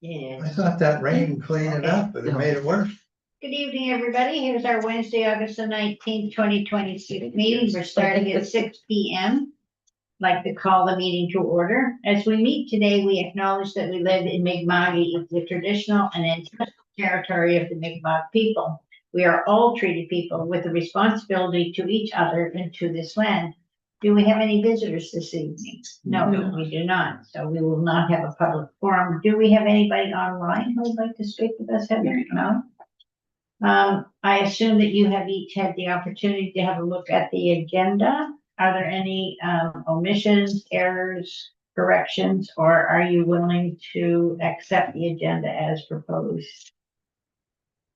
Yeah. I thought that rain cleaned it up, but it made it worse. Good evening, everybody. Here's our Wednesday, August the 19th, 2026 meeting. We're starting at 6 p.m. I'd like to call the meeting to order. As we meet today, we acknowledge that we live in Mi'kma'ki, the traditional and ancestral territory of the Mi'kmaq people. We are all treated people with a responsibility to each other and to this land. Do we have any visitors this evening? No, we do not. So we will not have a public forum. Do we have anybody online who would like to speak with us, Heather? No? I assume that you have each had the opportunity to have a look at the agenda. Are there any omissions, errors, corrections, or are you willing to accept the agenda as proposed?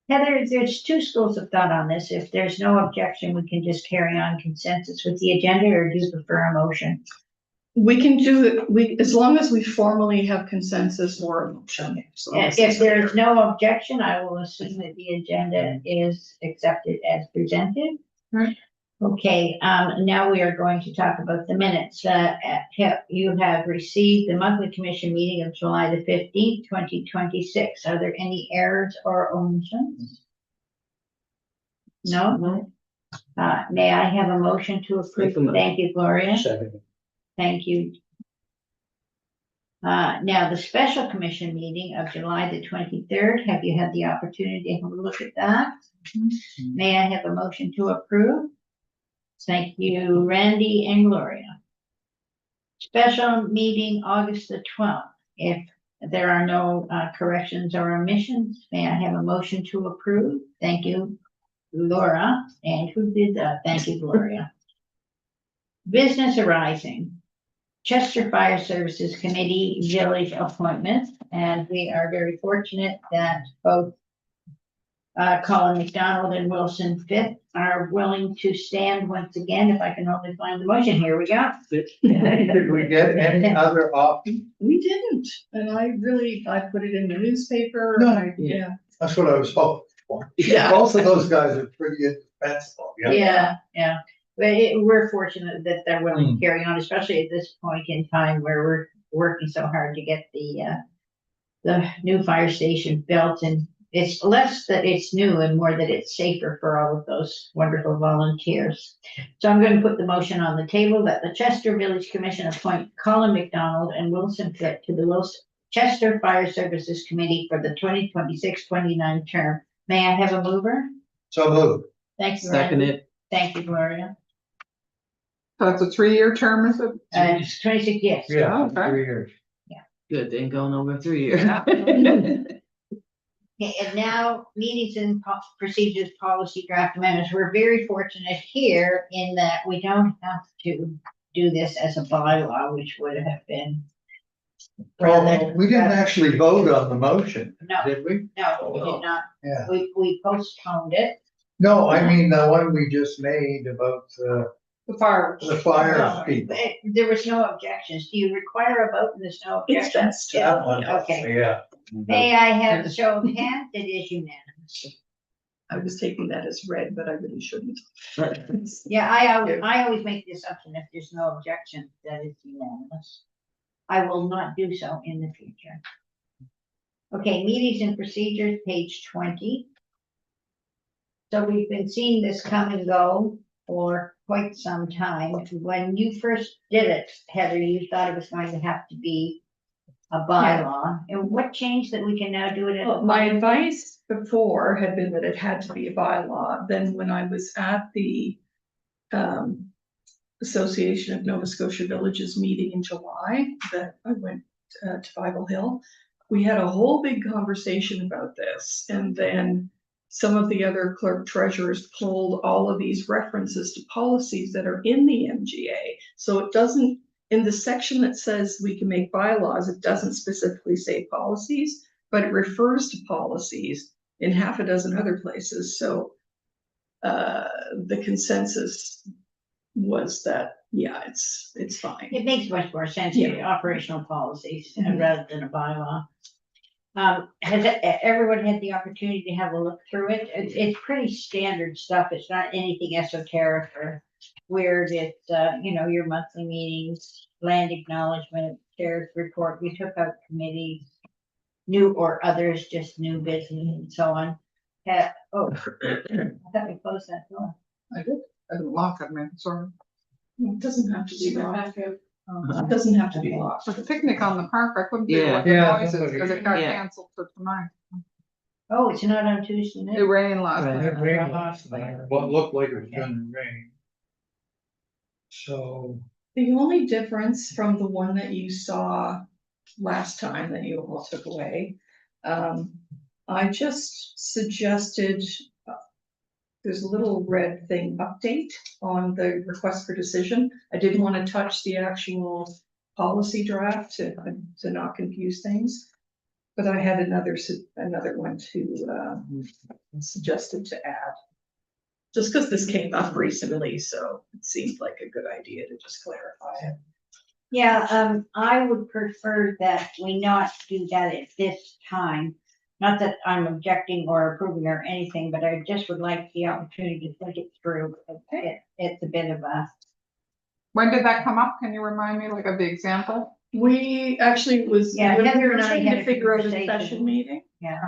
Heather, there's two schools of thought on this. If there's no objection, we can just carry on consensus with the agenda, or do you prefer a motion? We can do it, as long as we formally have consensus or a motion. If there is no objection, I will assume that the agenda is accepted as presented. Right. Okay, now we are going to talk about the minutes. You have received the monthly commission meeting of July the 15th, 2026. Are there any errors or omissions? No? May I have a motion to approve? Thank you, Gloria. Thank you. Now, the special commission meeting of July the 23rd, have you had the opportunity to have a look at that? May I have a motion to approve? Thank you, Randy and Gloria. Special meeting August the 12th. If there are no corrections or omissions, may I have a motion to approve? Thank you, Laura. And who did that? Thank you, Gloria. Business arising. Chester Fire Services Committee village appointments, and we are very fortunate that both Colin McDonald and Wilson Fitz are willing to stand once again. If I can only find the motion, here we go. Did we get any other options? We didn't, and I put it in the newspaper. No. Yeah. That's what I was hoping for. Yeah. Both of those guys are pretty indispensable. Yeah. But we're fortunate that they're willing to carry on, especially at this point in time where we're working so hard to get the new fire station built. And it's less that it's new and more that it's safer for all of those wonderful volunteers. So I'm going to put the motion on the table that the Chester Village Commission appoint Colin McDonald and Wilson Fitz to the Chester Fire Services Committee for the 2026-29 term. May I have a mover? So moved. Thank you. Second it. Thank you, Gloria. So it's a 3-year term, is it? 26, yes. Yeah, Oh, okay. 3 years. Good, ain't going over 3 years. Okay, and now meetings and procedures policy draft amendments. We're very fortunate here in that we don't have to do this as a bylaw, which would have been Well, we didn't actually vote on the motion, No, did we? no, we did not. Yeah. We postponed it. No, I mean, the one we just made about The fire. the fire No, people. There was no objections. Do you require a vote and there's no It's objections? best. That one, Okay. yeah. May I have a show of hands? It is unanimous. I was taking that as read, but I really shouldn't. Yeah, I always make the assumption if there's no objection, that it's unanimous. I will not do so in the future. Okay, meetings and procedures, page 20. So we've been seeing this come and go for quite some time. When you first did it, Heather, you thought it was going to have to be a bylaw. And what changed that we can now do it as a Well, my advice before had been that it had to be a bylaw. Then when I was at the Association of Nova Scotia Villages meeting in July, that I went to Bible Hill, we had a whole big conversation about this. And then some of the other clerk treasurers pulled all of these references to policies that are in the MGA. So it doesn't, in the section that says we can make bylaws, it doesn't specifically say policies, but it refers to policies in half a dozen other places. So the consensus was that, yeah, it's fine. It makes much more sense to be operational policies rather than a bylaw. Has everyone had the opportunity to have a look through it? It's pretty standard stuff. It's not anything esoteric or weird. It's, your monthly meetings, land acknowledgement, chair's report. We took out committees, new or others, just new business and so on. I thought we closed that door. I didn't lock it, man, sorry. It doesn't have to be locked. It Oh, doesn't have to be locked. For the picnic on the park, I couldn't do Yeah. what the Yeah, noises, somebody- because it got Yeah. canceled for tonight. Oh, it's not on Tuesday night? It rained last Right. night. It rained last night, what looked like it was gonna rain. So, The only difference from the one that you saw last time that you all took away, I just suggested, there's a little red thing, update on the request for decision. I didn't want to touch the actual policy draft to not confuse things. But I had another one suggested to add. Just because this came up recently, so it seemed like a good idea to just clarify it. Yeah, I would prefer that we not do that at this time. Not that I'm objecting or approving or anything, but I just would like the opportunity to think it through. It's a bit of a, When did that come up? Can you remind me like of the example? We actually was. Yeah, we were Heather and I trying had to a figure out a conversation. special meeting, yeah.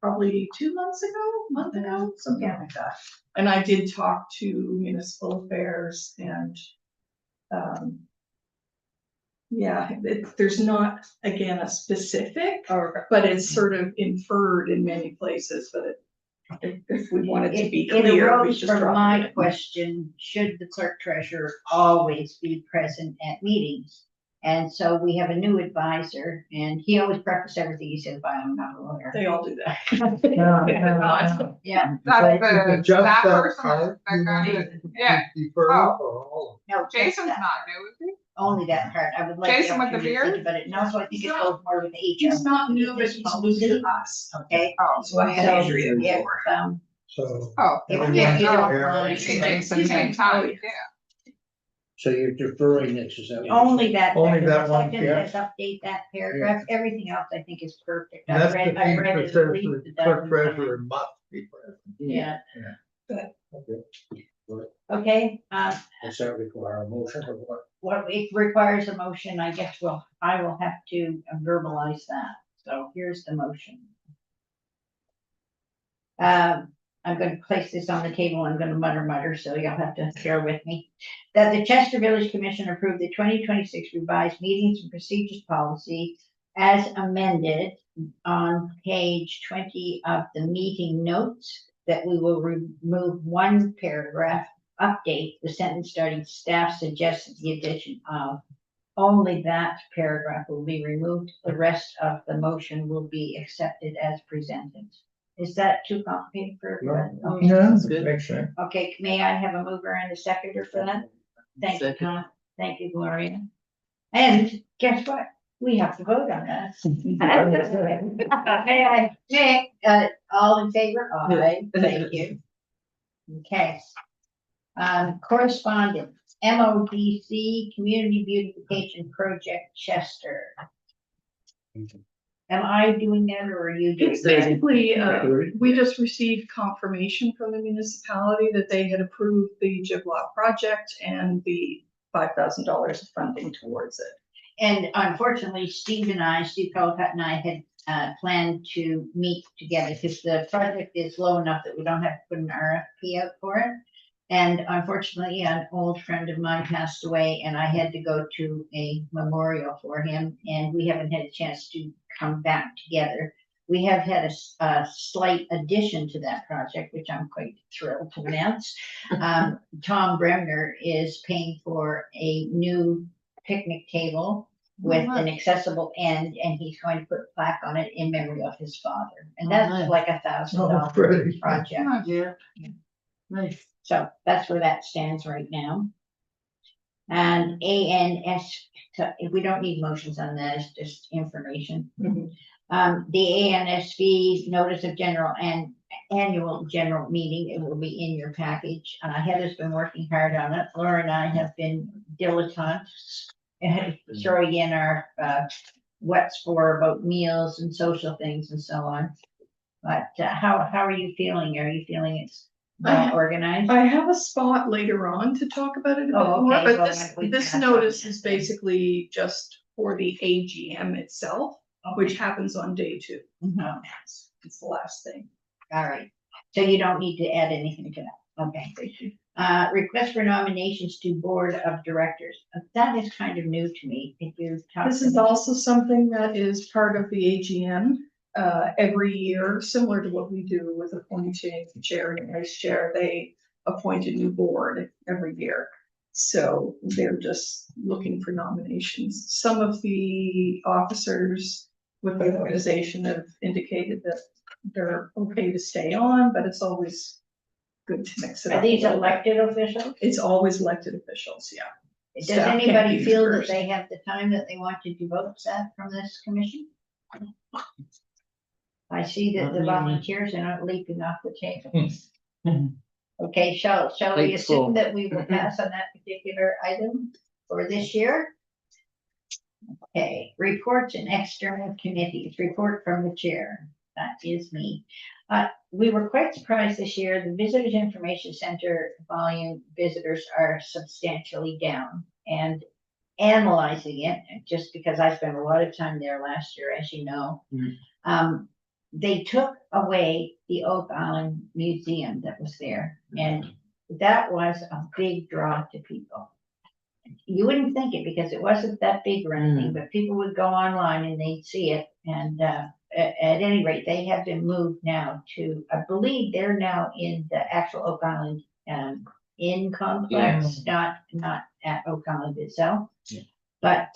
probably 2 months ago, month ago, something Yeah. like that. And I did talk to municipal affairs and, yeah, there's not, again, a specific, but it's sort of inferred in many places, but if we wanted to be It clear, we arose just from dropped my it. question, should the clerk treasurer always be present at meetings? And so we have a new advisor, and he always prefaced everything he says, "But I'm not a lawyer." They all do that. Yeah, That's So is it the, just that that person, part that you guy, wanted yeah, defer Oh. or all no, just Jason's that, not new, is he? only that part, I would like. Jason with the opportunity to think beard? about it, and also I think it goes more with HR. He's not new, but he's new to us. Okay, Oh, So I had so, Andrea if, before. So. oh. If everyone you don't here- mind. See Jason at the time, yeah. So you're deferring this, is that? what you're only saying? that. Only second that one, sentence, yeah. just update that paragraph, everything else I think is perfect. And that's the I thing read that it says at least the a clerk dozen treasurer times. must be present. Yeah, Okay. okay, Does that require a motion or what? well, it requires a motion, I guess, I will have to verbalize that, so here's the motion. I'm gonna place this on the table, I'm gonna mutter, so you'll have to bear with me. That the Chester Village Commission approved the 2026 revised meetings and procedures policy as amended on page 20 of the meeting notes, that we will remove one paragraph, update the sentence starting staff suggested the addition of. Only that paragraph will be removed, the rest of the motion will be accepted as presented. Is that too complicated for everybody? Okay. Yeah, That's good. makes sense. Okay, may I have a mover and a seconder for that? Thank you, Second. Tom. Thank you, Gloria. And guess what? We have to vote on that. All in favor? Aye, thank you. Okay. Correspondence, MODC Community Beautification Project Chester. Am I doing that or are you doing It's that? basically, we just received confirmation from the municipality that they had approved the Giblot project and the $5,000 of funding towards it. And unfortunately, Steve Colcott and I had planned to meet together because the project is low enough that we don't have to put an RFP out for it. And unfortunately, an old friend of mine passed away and I had to go to a memorial for him, and we haven't had a chance to come back together. We have had a slight addition to that project, which I'm quite thrilled to announce. Tom Bremner is paying for a new picnic table with an accessible end, and he's going to put a plaque on it in memory of his father. And that's nice. like Oh, $1,000 pretty. project. Yeah. Nice. So that's where that stands right now. And ANS, so we don't need motions on that, it's just information. Mhm. The ANSV notice of general and annual general meeting, it will be in your package. Heather's been working hard on it. Laura and I have been dilettantes, throwing in our what's for about meals and social things and so on. But how are you feeling? Are you feeling it's well organized? I have a spot later on to talk about it a bit Oh, more, okay, but well, this, we this can- notice is basically just for the AGM itself. which happens on day 2. Mhm. It's the last thing. All right, so you don't need to add anything to that, okay. Request for nominations to Board of Directors, that is kind of new to me, if you talk. This is also something that is part of the AGM every year, similar to what we do with appointing chair and vice chair. They appoint a new board every year. So they're just looking for nominations. Some of the officers with the organization have indicated that they're okay to stay on, but it's always good to mix it up. Are a these little bit. elected officials? It's always elected officials, yeah. Does Staff can't anybody be feel that dispersed. they have the time that they want to devote to that from this commission? I see that the Not really. volunteers are not leaping off the table. Okay, shall we Plate's full. assume that we will pass on that particular item for this year? Okay, reports and external committees, report from the chair, that is me. We were quite surprised this year, the Visitors Information Center volume visitors are substantially down. And analyzing it, just because I spent a lot of time there last year, as you know. They took away the Oak Island Museum that was there, and that was a big draw to people. You wouldn't think it because it wasn't that big or anything, but people would go online and they'd see it. And at any rate, they have been moved now to, I believe they're now in the actual Oak Island Inn complex, not at Oak Island itself. Yeah. But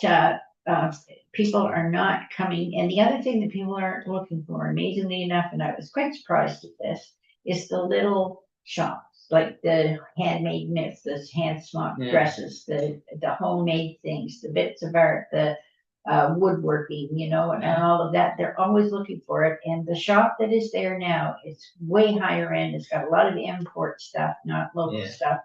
people are not coming. And the other thing that people aren't looking for, amazingly enough, and I was quite surprised at this, is the little shops, like the handmade knits, the hand smocked dresses, the homemade things, the bits of art, the woodworking, you know, and all of that. They're always looking for it. And the shop that is there now, it's way higher end. It's got a lot of import stuff, not local stuff.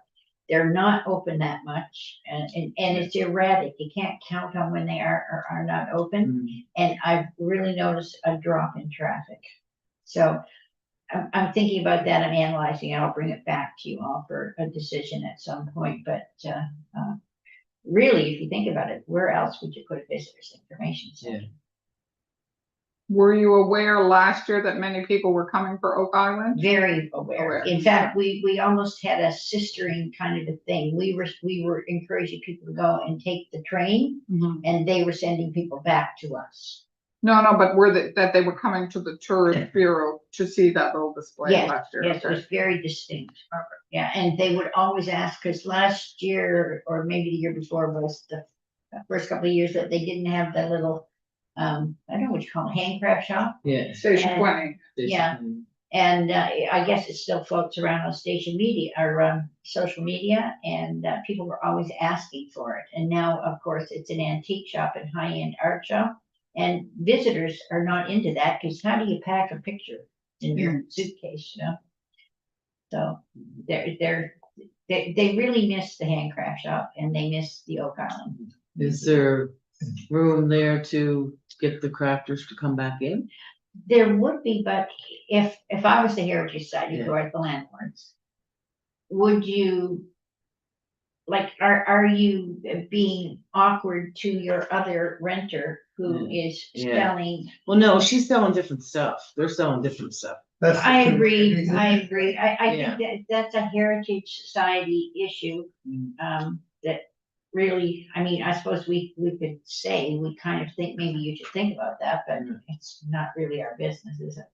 They're not open that much, and it's erratic. You can't count on when they are or are not open. And I've really noticed a drop in traffic. So I'm thinking about that. I'm analyzing it. I'll bring it back to you all for a decision at some point. But really, if you think about it, where else would you put a visitors information center? Were you aware last year that many people were coming for Oak Island? Very aware. In fact, we almost had a sistering kind of a thing. We were encouraging people to go and take the train, and they were sending people back to us. No, but that they were coming to the tourist bureau to see that little display last year? Yes, it was very distinct. Okay. Yeah, and they would always ask, because last year, or maybe the year before, was the first couple of years that they didn't have the little, I don't know what you call it, handcraft shop. Yeah. Station 20. Yeah. And I guess it still floats around on station media or social media, and people were always asking for it. And now, of course, it's an antique shop and high-end art shop, and visitors are not into that because how do you pack a picture in your suitcase, you know? So they really miss the handcraft shop and they miss the Oak Island. Is there room there to get the crafters to come back in? There would be, but if I was the Heritage Society, who are the landlords, would you, like, are you being awkward to your other renter who is selling? Well, no, she's selling different stuff. They're selling different stuff. I agree. I think that's a Heritage Society issue. That really, I mean, I suppose we could say, we kind of think maybe you should think about that, but it's not really our business, is it?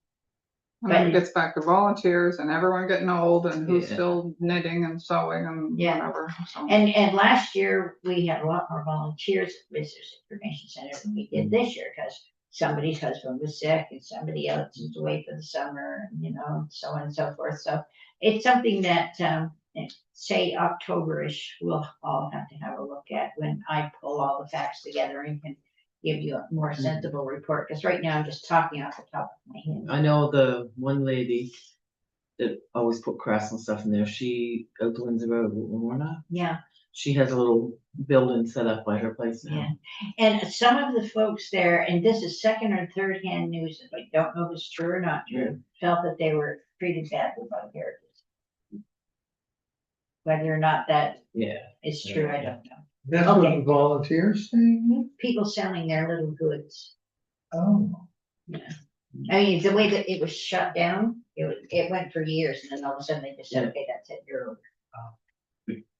And then it gets back to volunteers and everyone getting old and who's still knitting and sewing and whatever. So. And last year, we had a lot more volunteers at Visitors Information Center than we did this year, because somebody's husband was sick and somebody else is away for the summer, and, you know, so on and so forth. So it's something that, say October-ish, we'll all have to have a look at when I pull all the facts together and can give you a more sensible report. Because right now I'm just talking off the top of my head. I know the one lady that always put crafts and stuff in there. She out the Windsor Road, Warnock. Yeah. She has a little building set up by her place now. Yeah. And some of the folks there, and this is second or third hand news, I don't know if it's true or not true, felt that they were treated badly by Heritage. Whether or not that is true, I don't know. That's what the volunteers say? People selling their little goods. Oh. I mean, the way that it was shut down, it went for years and then all of a sudden they just said, okay, that's it, you're over.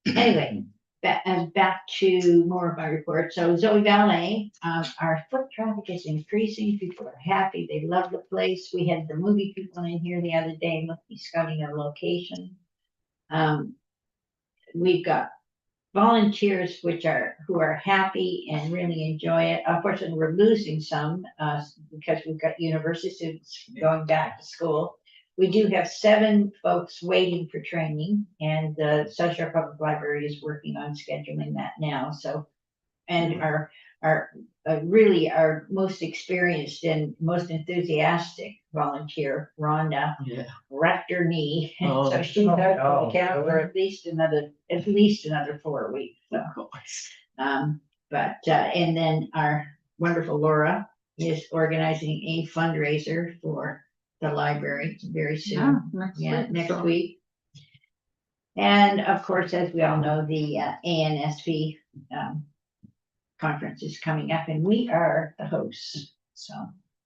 Anyway, back to more of my report. So Zoe Valet, our foot traffic is increasing. People are happy. They love the place. We had the movie people in here the other day, scouting a location. We've got volunteers who are happy and really enjoy it. Unfortunately, we're losing some because we've got university students going back to school. We do have 7 folks waiting for training, and the South Shore Public Library is working on scheduling that now. So, and our really our most experienced and most enthusiastic volunteer, Rhonda, Yeah. wrecked her knee, Oh. so she's out Oh, on the count for at least another 4 weeks. So, and then our wonderful Laura is organizing a fundraiser for the library very soon. Next so. week. And of course, as we all know, the ANSP conference is coming up, and we are the hosts. So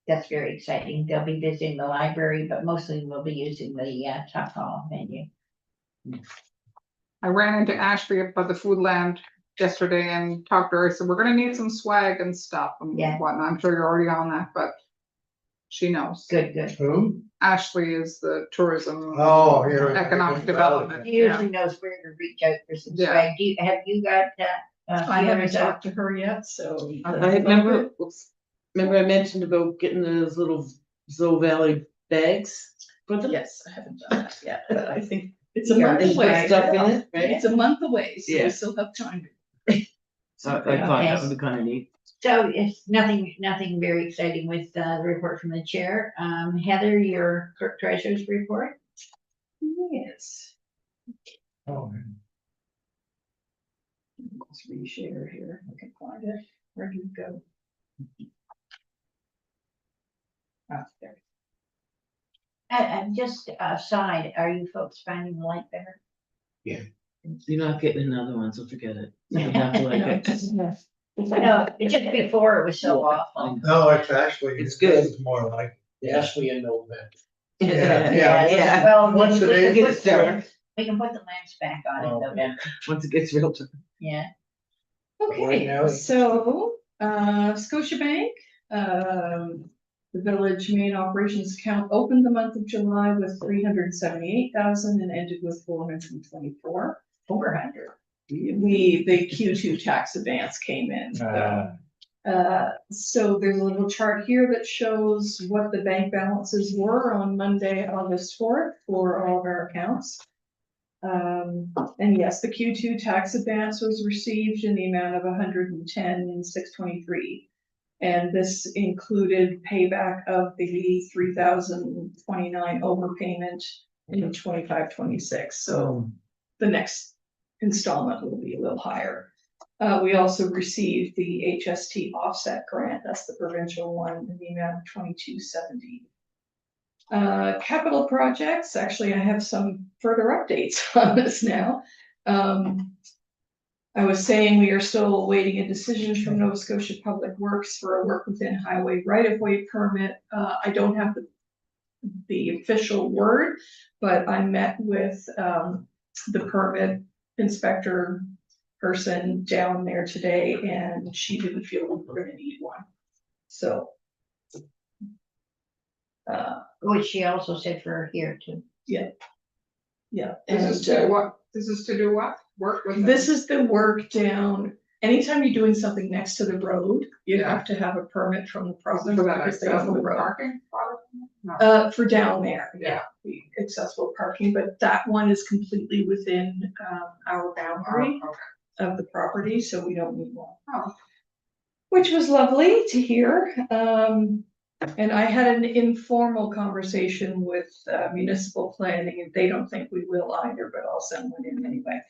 that's very exciting. They'll be visiting the library, but mostly we'll be using the Top Hall venue. I ran into Ashley by the Foodland yesterday and talked to her. I said, we're gonna need some swag and stuff and Yeah. whatnot. I'm sure you're already on that, but she knows. Good. Who? Ashley is the tourism. Oh, here. Economic development. She usually knows where to reach out for some Yeah. swag. Have you got I haven't feelers out? talked to her yet, so. I had remember I mentioned about getting those little Zoe Valley bags for them? Yes, I haven't done that yet, but I think it's a Yeah, month And put away. stuff in it, right? It's a month away, so Yeah. we still have time. So I thought that would be kind of neat. So it's nothing very exciting with the report from the chair. Heather, your clerk treasurer's report? Yes. Oh, Let's reshare here. I can find it. Where do you go? Ah, there. And just aside, are you folks finding the light better? You're not getting another one, so forget it. You have to like No, it. No, just before it was so awful. no, it's actually. It's good. It's more like. Yes, we in November. Yeah. Well, Once we the day can gets put the- dark. we can put the lamps back on in Oh. November. Once it gets real to. Yeah. Right Okay, now- so, Scotiabank, the village main operations account opened the month of July with 378,000 and ended with 424. 400. The Q2 tax advance came in. So there's a little chart here that shows what the bank balances were on Monday, August 4th for all of our accounts. And yes, the Q2 tax advance was received in the amount of 110,623. And this included payback of the 3,029 overpayment in 25-26. So the next installment will be a little higher. We also received the HST offset grant, that's the provincial one, in the amount of 2270. Capital projects, actually, I have some further updates on this now. I was saying we are still awaiting a decision from Nova Scotia Public Works for a work within highway right-of-way permit. I don't have the official word, but I met with the permit inspector person down there today, and she didn't feel we were gonna need one. So. Which she also said for here too. Yeah. This is to what? This is to do what? Work with. This is the work down, anytime you're doing something next to the road, you Yeah. have to have a permit from the province For that because they own the road. parking? No. For down there, Yeah. the accessible parking, but that one is completely within, our boundary Oh, okay. of the property, so we don't need one. Oh. Which was lovely to hear. And I had an informal conversation with municipal planning, and they don't think we will either, but I'll send one in anyway.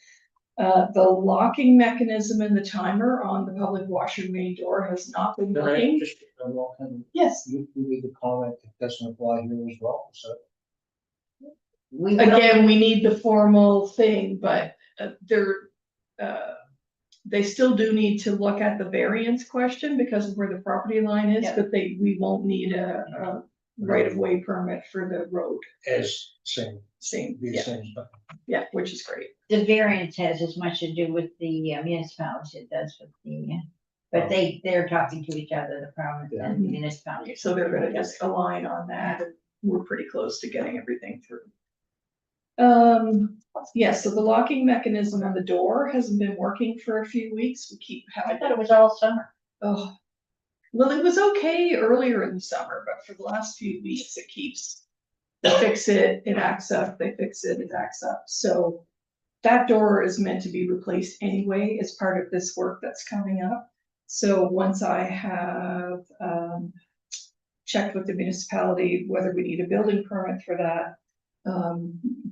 The locking mechanism and the timer on the public washer main door has not been working. Yes. You need to comment if doesn't apply here as well, so. We Again, we need the formal thing, but they're, They still do need to look at the variance question because of where the property line is, Yeah. but we won't need a right of way permit for the road. As same, Same, be the yeah, same stuff. yeah, which is great. The variance has as much to do with the municipalities it does with the, but they're talking to each other, the province and the municipality. So they're gonna just align on that, and we're pretty close to getting everything through. Yeah, so the locking mechanism on the door hasn't been working for a few weeks. We keep I having, thought it was all summer. oh. Well, it was okay earlier in the summer, but for the last few weeks, it keeps, they fix it, it acts up, they fix it, it acts up. So that door is meant to be replaced anyway as part of this work that's coming up. So once I have, checked with the municipality whether we need a building permit for that,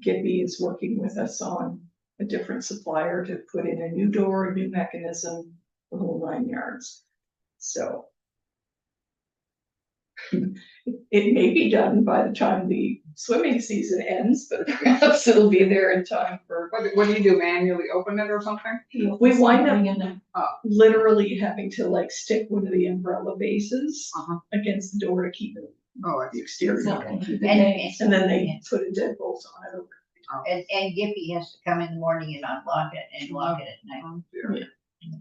Gibby is working with us on a different supplier to put in a new door, a new mechanism, the whole 9 yards. So it may be done by the time the swimming season ends, but perhaps it'll be there in time for. What do you do, manually open it or something? We wind up literally having to like stick one of the umbrella bases Uh-huh. against the door to keep it, Oh, I the see. exterior. And And then they put a deadbolt on it. And Gippy has to come in the morning and unlock it and lock it at night.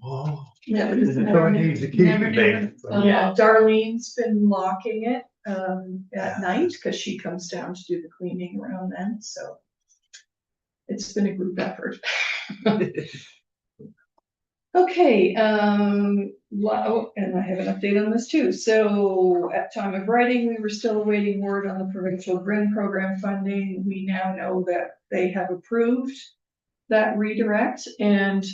Oh, Yeah, so it needs to keep it big. Yeah, Darlene's been locking it at night because she comes down to do the cleaning around then, so. It's been a group effort. Okay, and I have an update on this too. So at time of writing, we were still awaiting word on the provincial GRIN program funding. We now know that they have approved that redirect, and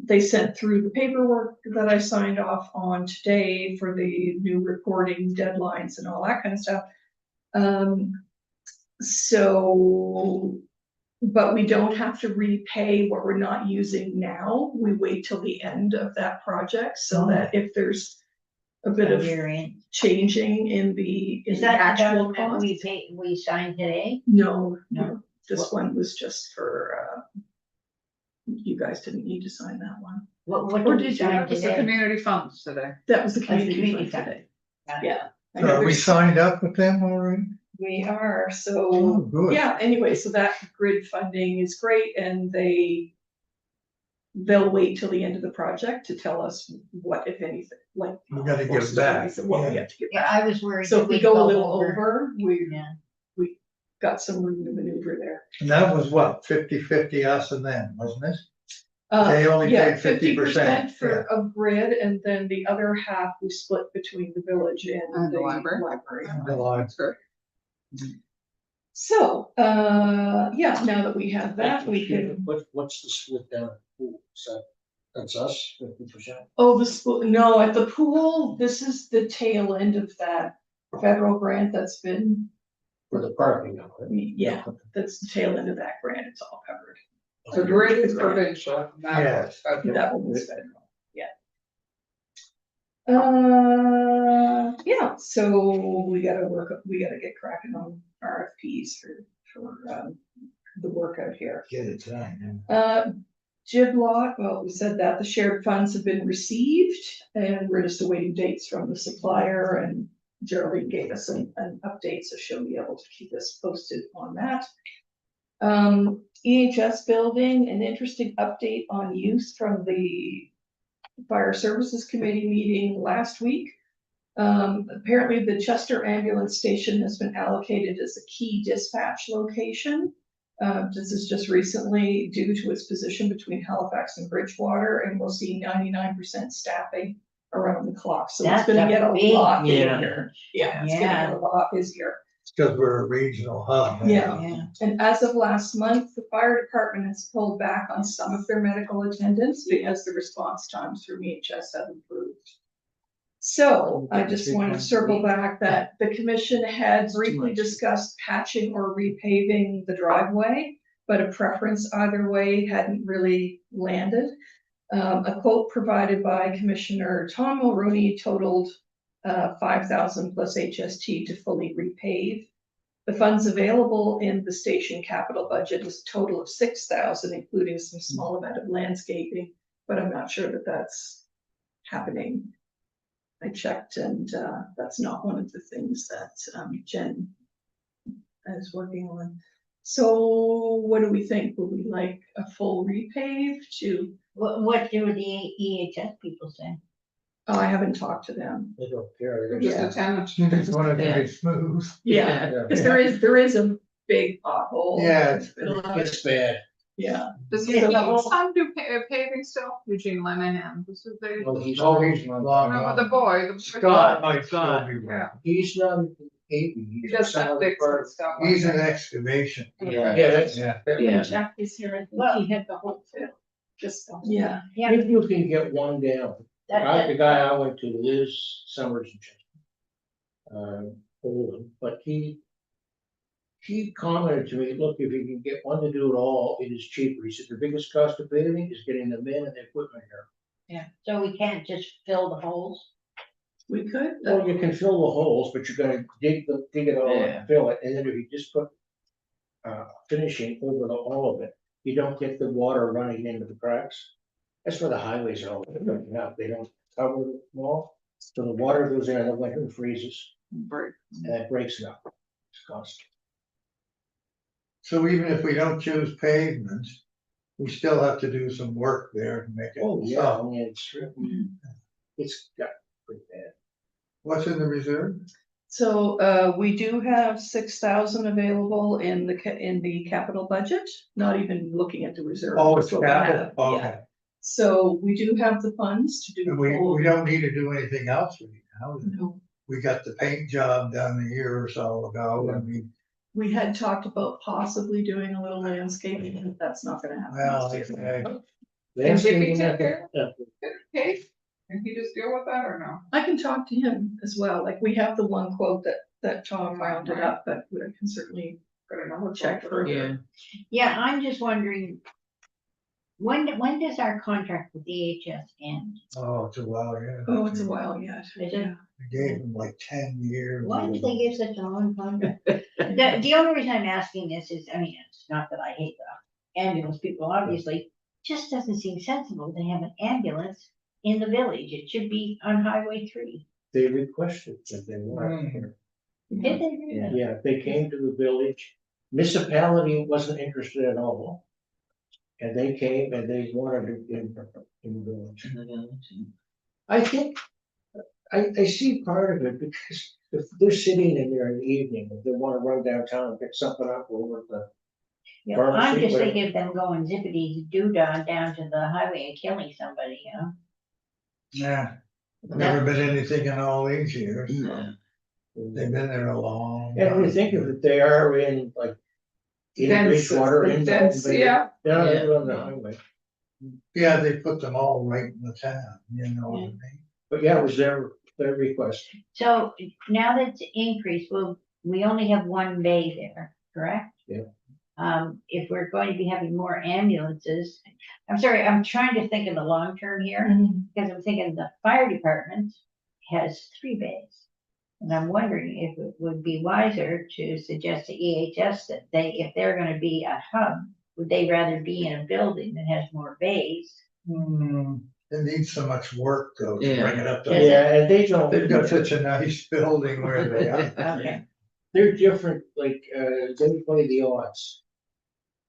they sent through the paperwork that I signed off on today for the new reporting deadlines and all that kind of stuff. But we don't have to repay what we're not using now. We wait till the end of that project so that if there's a bit of Variant. changing in the Is that the actual document cost. we signed today? No, No. no, this one was just for, you guys didn't need to sign that one. What Or did we did you? sign That was the today? community funds today. That was the That's the community community fund fund. today. Got it. Yeah. I So know are we there's- signed up with them already? We are, Oh, so, good. yeah, anyway, so that grid funding is great, and they'll wait till the end of the project to tell us what, if anything, like. We gotta give forces back, or anything, what we yeah. have to give Yeah, back. I was worried. So that if we we'd go a little over, Yeah. we got some room to maneuver there. And that was what, 50-50 us and them, wasn't it? They only Yeah, paid 50%, for a grid, and then the other half we split between the village and And the the library. library. The line. That's good. So, yeah, now that we have that, we can. What's the split down at pool? So that's us, 50%. Oh, the school, no, at the pool, this is the tail end of that federal grant that's been, For the parking, now, right? yeah, that's the tail end of that grant, it's all covered. The grid is provincial. and that Yes. was federal. That one was federal, yeah. Yeah, so we gotta get cracking on RFPs for the work out here. Get it done. Giblot, well, we said that the shared funds have been received and we're just awaiting dates from the supplier, and Geraldine gave us an update, so she'll be able to keep us posted on that. EHS building, an interesting update on use from the Fire Services Committee meeting last week. Apparently the Chester Ambulance Station has been allocated as a key dispatch location. This is just recently due to its position between Halifax and Bridgewater, and we'll see 99% staffing around the clock. So it's That's gonna a get a big lot Yeah. busier. Yeah, it's gonna Yeah. get a lot busier. It's because we're a regional hub. man. Yeah. Yeah. And as of last month, the fire department has pulled back on some of their medical attendants because the response times from EHS have improved. So I just want to circle back that the commission had briefly discussed patching or repaving the driveway, but a preference either way hadn't really landed. A quote provided by Commissioner Tom Mulroney totaled $5,000 plus HST to fully repave. The funds available in the station capital budget is a total of $6,000, including some small amount of landscaping but I'm not sure that that's happening. I checked and, that's not one of the things that, Jen is working on. So what do we think? Would we like a full repave to, What do the EHS people say? oh, I haven't talked to them. They don't care. They're They're just Yeah. a tenant. You just want it to be smooth. Yeah, Yeah. because there is a big pothole. Yeah, in the middle of it. It's bad. Yeah, Does Yeah, he the whole- son do paving still? Eugene Lenahan, this is the, Well, he's Oh, always, he's long no, gone. the boy, the boy. Scott might still Scott. be Yeah, around. he's not paving. he He's does some that other big part. stuff. He's an excavation. Yeah. Yeah, that's, Yeah. that- Yeah. Jack is here, I think Well- he had the whole field, just the whole. yeah. Yeah. if you can get one down. The guy I went to, Liz Summers, Poland, but he commented to me, look, if you can get one to do it all, it is cheaper. He said, the biggest cost of paving is getting the men and the equipment here. So we can't just fill the holes? We could, Well, you can fill the holes, but you're gonna dig it all Yeah. and fill it, and then if you just put finishing over all of it, you don't get the water running into the cracks. That's where the highways are all broken up. They don't cover them all, so the water goes in in the winter and freezes, Break. and that breaks it up. It's costly. So even if we don't choose pavement, we still have to do some work there to make it. Oh, yeah, I solid. mean, it's got pretty bad. What's in the reserve? so, we do have 6,000 available in the capital budget, not even looking at the reserve. Oh, that's it's what we capital, have, yeah. okay. So we do have the funds to do. And the we whole- don't need to do anything else right now. No. We got the paint job done a year or so ago, and We had talked about possibly doing a little landscaping, but that's not gonna happen. well, this year. okay. And did he Landscaping, take care yeah. Okay, can he just deal with that or no? I can talk to him as well, like, we have the one quote that Tom rounded up, but we can certainly Got another check check. further. Yeah, Yeah, I'm just wondering, when does our contract with EHS end? Oh, it's a while, yeah. Oh, it's a while yet. Is it? Yeah. We gave them like 10 years. Why did they give such a long contract? The only reason I'm asking this is, I mean, it's not that I hate the ambulance people, obviously, just doesn't seem sensible to have an ambulance in the village. It should be on Highway 3. They requested that they wanted Mm. here. Did they really? Yeah, they came to the village, municipality wasn't interested at all. And they came and they wanted it in the village. and then, I think, I see part of it because if they're sitting in there in the evening, if they wanna run downtown and pick something up over the. You know, I'm Pharmacy, just whatever. thinking of them going zippity doo-dah down to the highway and killing somebody, you know? Yeah, never been anything in all these years. yeah. They've been there a long. And we think of it, they are in like. In Dense, Bridgewater, in. dense, yeah. Down Yeah. on the highway, Yeah, they put them all right in the town, you know what I mean? but yeah, it was their request. So now that it's increased, well, we only have one bay there, correct? Yeah. If we're going to be having more ambulances, I'm sorry, I'm trying to think of the long term here, because I'm thinking the fire department has 3 bays. And I'm wondering if it would be wiser to suggest to EHS that if they're gonna be a hub, would they rather be in a building that has more bays? It needs so much work though, to Yeah. bring it up to. Does it? Yeah, and they don't. They've got such a nice building where they are. Okay, They're different, like, they play the odds.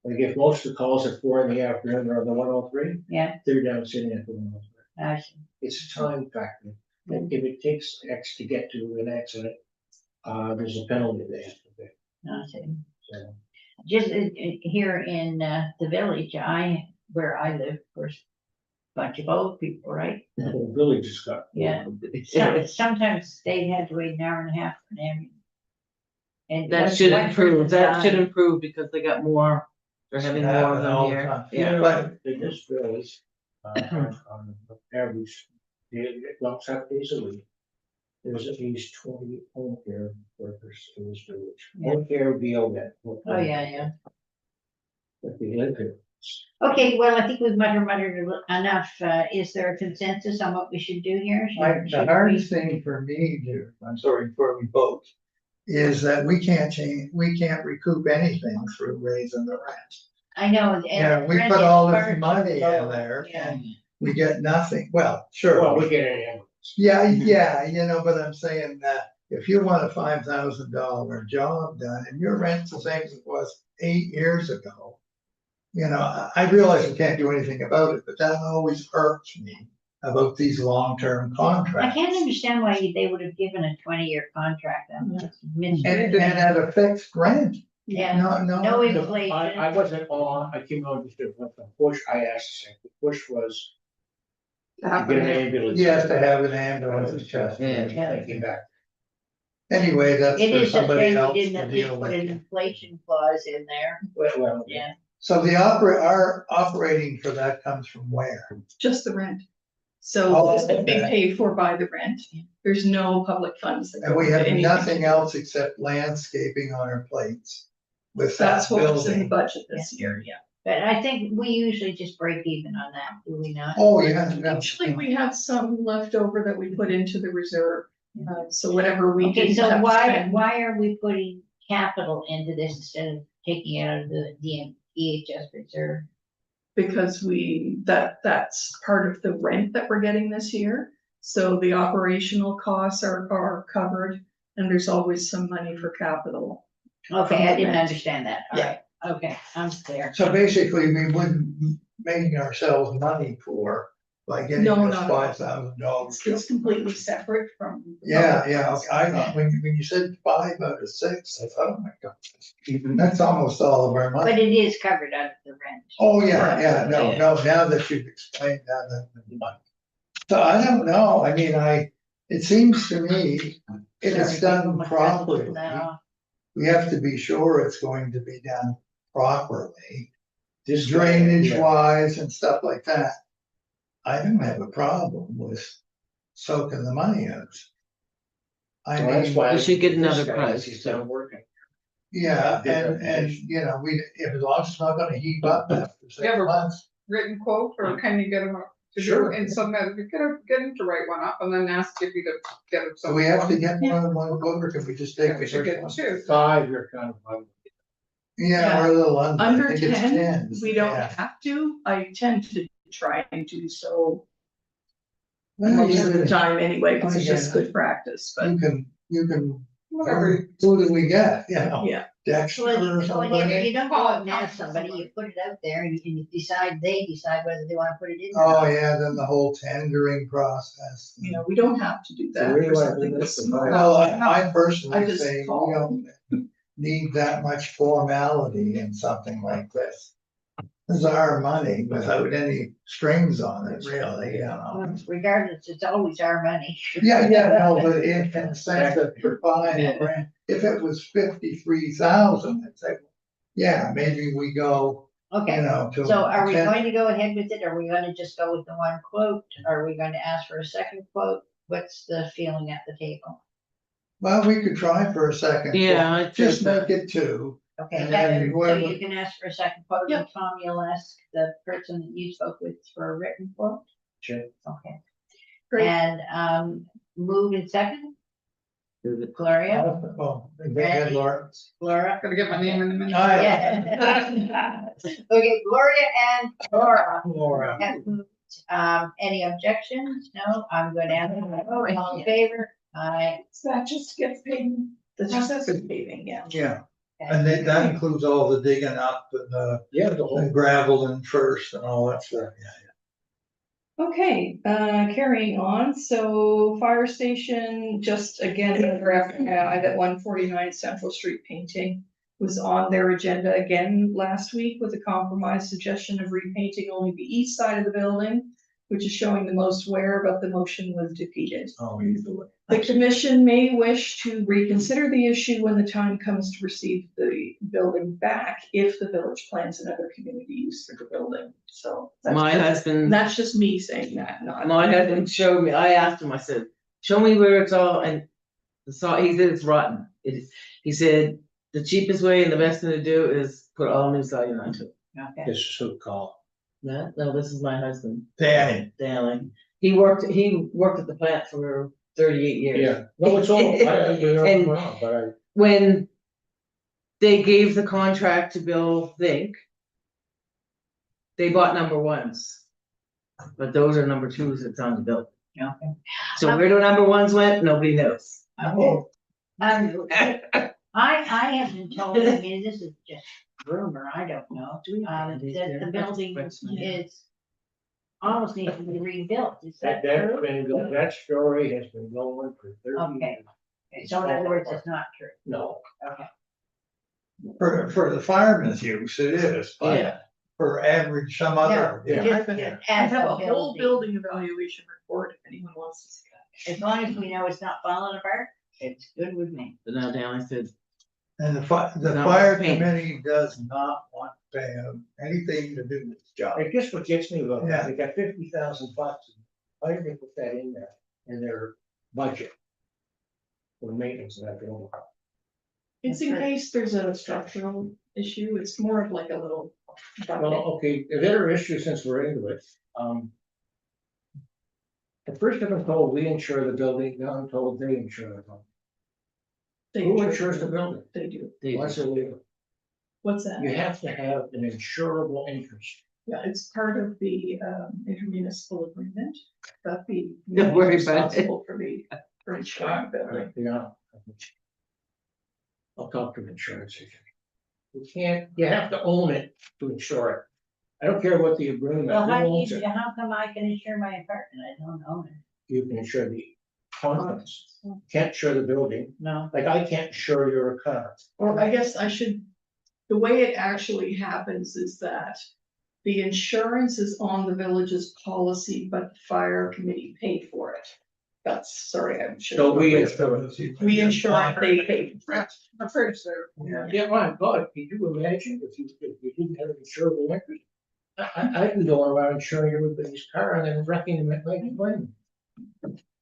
Like if most of the calls at 4 in the afternoon are on the 103, yeah, they're down sitting at the 103. I see. It's a time factor. And if it takes X to get to an accident, there's a penalty they have to pay. I see. So, Just here in the village, where I live, of course, bunch of old people, right? the whole village has got. Yeah. Sometimes they had to wait an hour and a half for an ambulance. And That one- should one improve, person that should died. improve because they got more, they're having more of Happen all them the here. time. Yeah, But They just realized, on average, about 7 days a week. There's at least 20 home care workers in this village. Yeah. Home care VOnet. Oh, yeah. But they live here. Okay, well, I think we've muttered enough. Is there a consensus on what we should do here? the Should hardest we- thing for me to, I'm sorry, before we vote, is that we can't recoup anything through raising the rent. I know. and Yeah, we rent put is all this far too money in low. there Yeah. we get nothing. Well, sure. Well, we get an ambulance. Yeah, you know, but I'm saying that if you want a $5,000 job done and your rent's the same as it was 8 years ago. You know, I realize we can't do anything about it, but that always irks me about these long-term I contracts. can't understand why they would have given a 20-year contract on this. And at a fixed rent, Yeah, no, no no. inflation. I wasn't on, I came on just went from Bush, I asked the same, Bush was to get an ambulance. You have to have an ambulance chest. Yeah. I came back. Anyway, that's It for is a somebody shame we else didn't to at least deal put an with. inflation clause in there, Well, yeah. So our operating for that comes from where? Just the rent. So Oh, it's been okay. paid for by the rent. There's no public funds. that And go we into have anything. nothing else except landscaping on our plates with that That's what was in the building. budget this year, yeah. But I think we usually just break even on that, do we not? Oh, yeah. yeah. Actually, we have some left over that we put into the reserve. So whatever we Okay, didn't so have to why spend. are we putting capital into this instead of taking it out of the EHS reserve? Because that's part of the rent that we're getting this year. So the operational costs are covered and there's always some money for capital. Okay, I didn't Rent. understand that, all right, okay, I'm clear. So basically, we wouldn't making ourselves money by getting No, this not- $5,000. It's completely separate from. Yeah, okay. I thought when you said 5 out of 6, I thought, oh my God, that's almost all of our money. But it is covered out of the rent. Oh, yeah, no, Yeah. no, now that you've explained that. So I don't know, I mean, it seems to me, if it's Sorry, done people must have properly, put that off. we have to be sure it's going to be done properly. This Drainage yeah. wise and stuff like that. I don't have a problem with soaking the money out. I Well, that's mean, why We should get this another guy, price, He's so. done working. yeah, Good and reputation. you know, if as long as it's not gonna heat up after 6 Yeah, but- months. Written quote, or can you get them to do Sure. it in some, get him to write one up and then ask if you could get him So some. we have to get one quote, or can we just take Yeah, the we should first get one? two. 5, you're kind of. Yeah, we're a little under, I Under think it's 10, 10. we don't Yeah. have to. I tend to try and do so Well, most of the you time anyway, because it's I just get it. good practice, but can, Whatever. who do we get, you know, yeah. Dexter Well, or you somebody? don't go out and ask somebody, you put it out there and you decide, they decide whether they wanna put it in. Oh, yeah, then the whole tendering process. You know, we don't have to do So that where for do I something do that's this? small. Well, I I personally just say we call. don't need that much formality in something like this. This is our money without any strings on it, really, you know. Well, regardless, it's always our money. Yeah, no, but in the sense that you're buying a brand, if it was 53,000, I'd say, yeah, maybe we go, you Okay, know, to. so are we 10. going to go ahead with it? Are we gonna just go with the one quote? Are we going to ask for a second quote? What's the feeling at the table? Well, we could try for a second. Yeah, I Just think make it 2. Okay, And yeah, then so whoever- you can ask for a second quote, and Tom, you'll ask the person that you spoke with for a written quote? Sure. Okay, Great. and, move in second, Do the- Gloria, Oh, go ahead, Laura. Laura? Gotta get my name in a minute. Aye. Yeah. Okay, Gloria and Laura Laura. have moved. Any objections? No, I'm going to ask, all in favor? Aye. So that just gets paid, that's just good paving, yeah. Yeah, and then that includes all the digging up and Yeah, the whole. the gravel and first and all that stuff, yeah. Okay, carrying on, so fire station, just again, another FYI, that 149 Central Street painting was on their agenda again last week with a compromise suggestion of repainting only the east side of the building, which is showing the most wear, but the motion was defeated. Oh, either way. The commission may wish to reconsider the issue when the time comes to receive the building back, if the village plans another community use for the building, so. My husband, That's just me saying that, not. my husband showed me, I asked him, I said, show me where it's all, and he said it's rotten. It is, he said, the cheapest way and the best thing to do is put all new siding onto it. Okay, This is who called. No, this is my husband, Danny, Danny. He worked at the plant for 38 years. Yeah, no, it's all, you're And- wrong, but I. When they gave the contract to Bill Fink, they bought number ones. but those are number twos that's on the bill. Okay. So where the number ones went, nobody knows. Okay. I have been told, I mean, this is just rumor, I don't know, that the building is almost needs to be rebuilt, is that true? That story has been going for 30 Okay. years. Okay, so in other words, it's not true, No, okay. For the fireman's use, it is, but Yeah, for average, some other. Yeah. Just I as have a a whole building, building evaluation report if anyone wants to see that. as long as we know it's not falling apart, it's good with me. but now down, I said, And the Not fire paint. committee does not want to pay them anything to do with this job. it just what gets me about Yeah. it, they got $50,000. Why did they put that in there, in their budget? For maintenance of that building. It's in case there's a structural issue, it's more of like a little Well, bucket. okay, the other issue, since we're into it, the first I've been told we insure the building, now I'm told they insure the building. They Who do. insures the building? They do. they- What's illegal? What's that? You have to have an insurable interest. Yeah, it's part of the intermunicipal agreement, that the. Don't worry about it. responsible for insuring the building. Yeah. I'll talk to the insurance agent. You have to own it to insure it. I don't care what the agreement. Well, who owns it. how come I can insure my apartment, I don't own it? You can insure the contents, can't insure the building, No. like I can't insure your car. Or I guess the way it actually happens is that the insurance is on the village's policy, but the fire committee paid for it. Sorry, I'm sure. So we insure it. We insure it, they paid for it. I'm pretty sure. Yeah, my God, can you imagine if you didn't have an insurable interest? I'd be going around insuring everybody's car and then wrecking them at night and blame.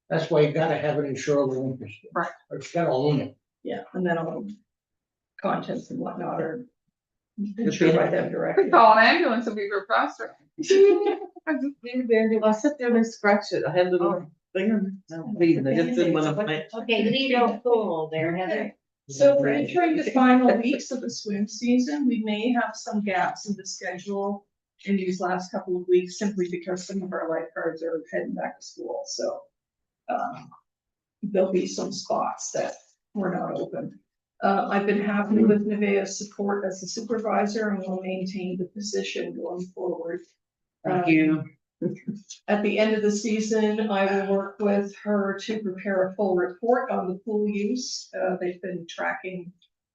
That's why you gotta have an insurable interest. Right. Or you gotta own it. Yeah, and then all the contents and whatnot are insured by them We directly. call an ambulance and we go faster. I sat there and scratched it, I had a little thing on, no, please, I just didn't wanna. Okay, Lido Pool there, Heather. So we're entering the final weeks of the swim season. We may have some gaps in the schedule in these last couple of weeks simply because some of our lifeguards are heading back to school, so. There'll be some spots that were not open. I've been happy with Nevaeh's support as a supervisor and will maintain the position going forward. Thank you. At the end of the season, I will work with her to prepare a full report on the pool use. They've been tracking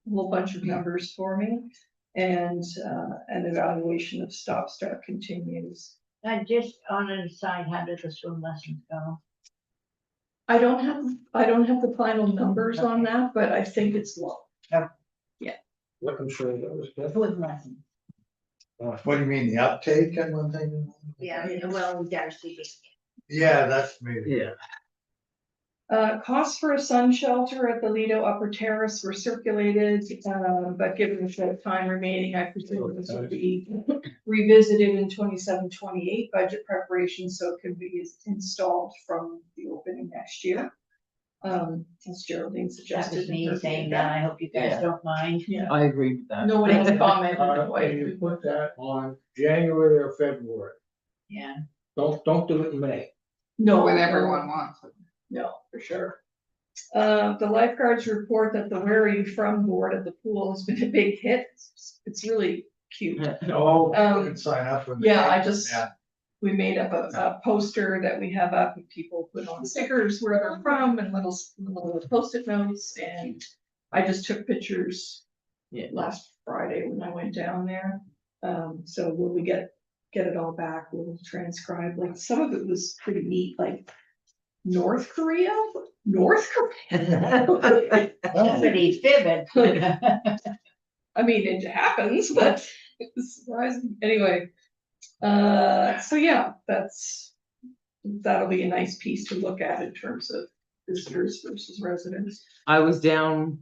a whole bunch of numbers for me. And an evaluation of start continues. And just on an aside, how did the swim lessons go? I don't have the final numbers on that, but I think it's low. What I'm sure that was good. Swim lessons. What do you mean, the uptake and one thing? Yeah, well, Darcy. Yeah, that's maybe. Yeah. Costs for a sun shelter at the Lido Upper Terrace were circulated, but given the short time remaining, I presume this will be revisited in 27-28 budget preparation, so it can be installed from the opening next year. As Geraldine That suggested. was in me her saying feedback. that, I hope you guys Yeah. don't mind. Yeah, I agree with that. no one else commented on And what you put that on January or February. Yeah, Don't do it in May. No, When everyone wants it. No, for sure. The lifeguards report that the Where Are You From board at the pool has been a big hit. It's really cute. Oh, you Um, can sign up with. Yeah, I just, Yeah. we made up a poster that we have up and people put on stickers where they're from and little Post-it notes, and I just took pictures. Yeah. Last Friday when I went down there. So when we get it all back, we'll transcribe, like some of it was pretty neat, like North Korea? pretty vivid. I mean, it happens, but it's surprising. Anyway, so yeah, that'll be a nice piece to look at in terms of visitors versus residents. I was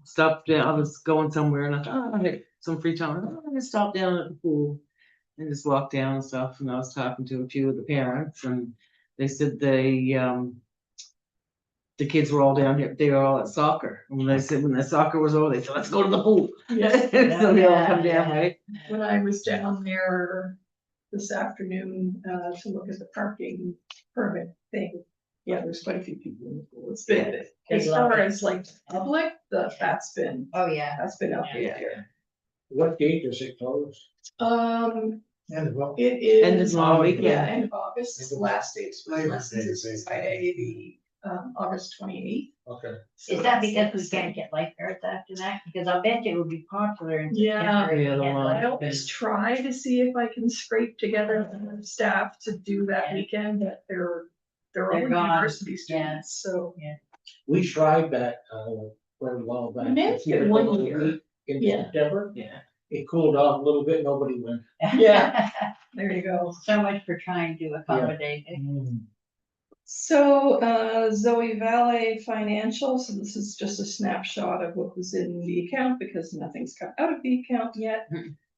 stopped down, I was going somewhere and I thought, oh, I had some free time, I'm gonna stop down at the pool. And just walk down and stuff, and I was talking to a few of the parents, and they said the kids were all down here, they were all at soccer. And when they said, when the soccer was over, they said, let's go to the pool. Yeah. So they all come down, right? When I was down there this afternoon, to look at the parking permit thing. Yeah, there's quite a few people in the pool. It's been, as far as like public, that's been Oh, yeah. up there. What date does it close? And well, It is. End of long weekend. Yeah, end of August, End of- last date's Labor lessons Day, is basically. Friday, the, August 28th. Okay. Is that because we can't get lifeguards after that? Because I'll bet you it would be popular in Yeah. September. if we Yeah, the had one. I lifeguards. always try to see if I can scrape together enough staff to do that Yeah. weekend, but they're all They're gone. university Yeah. students, so. We tried that, for a while back. We managed Keep it a one couple of year. weeks In Yeah. September, Yeah. it cooled off a little bit, nobody went. Yeah. There you go. So much for trying to accommodate it. So, Zoe Valley Financial, so this is just a snapshot of what was in the account because nothing's come out of the account yet.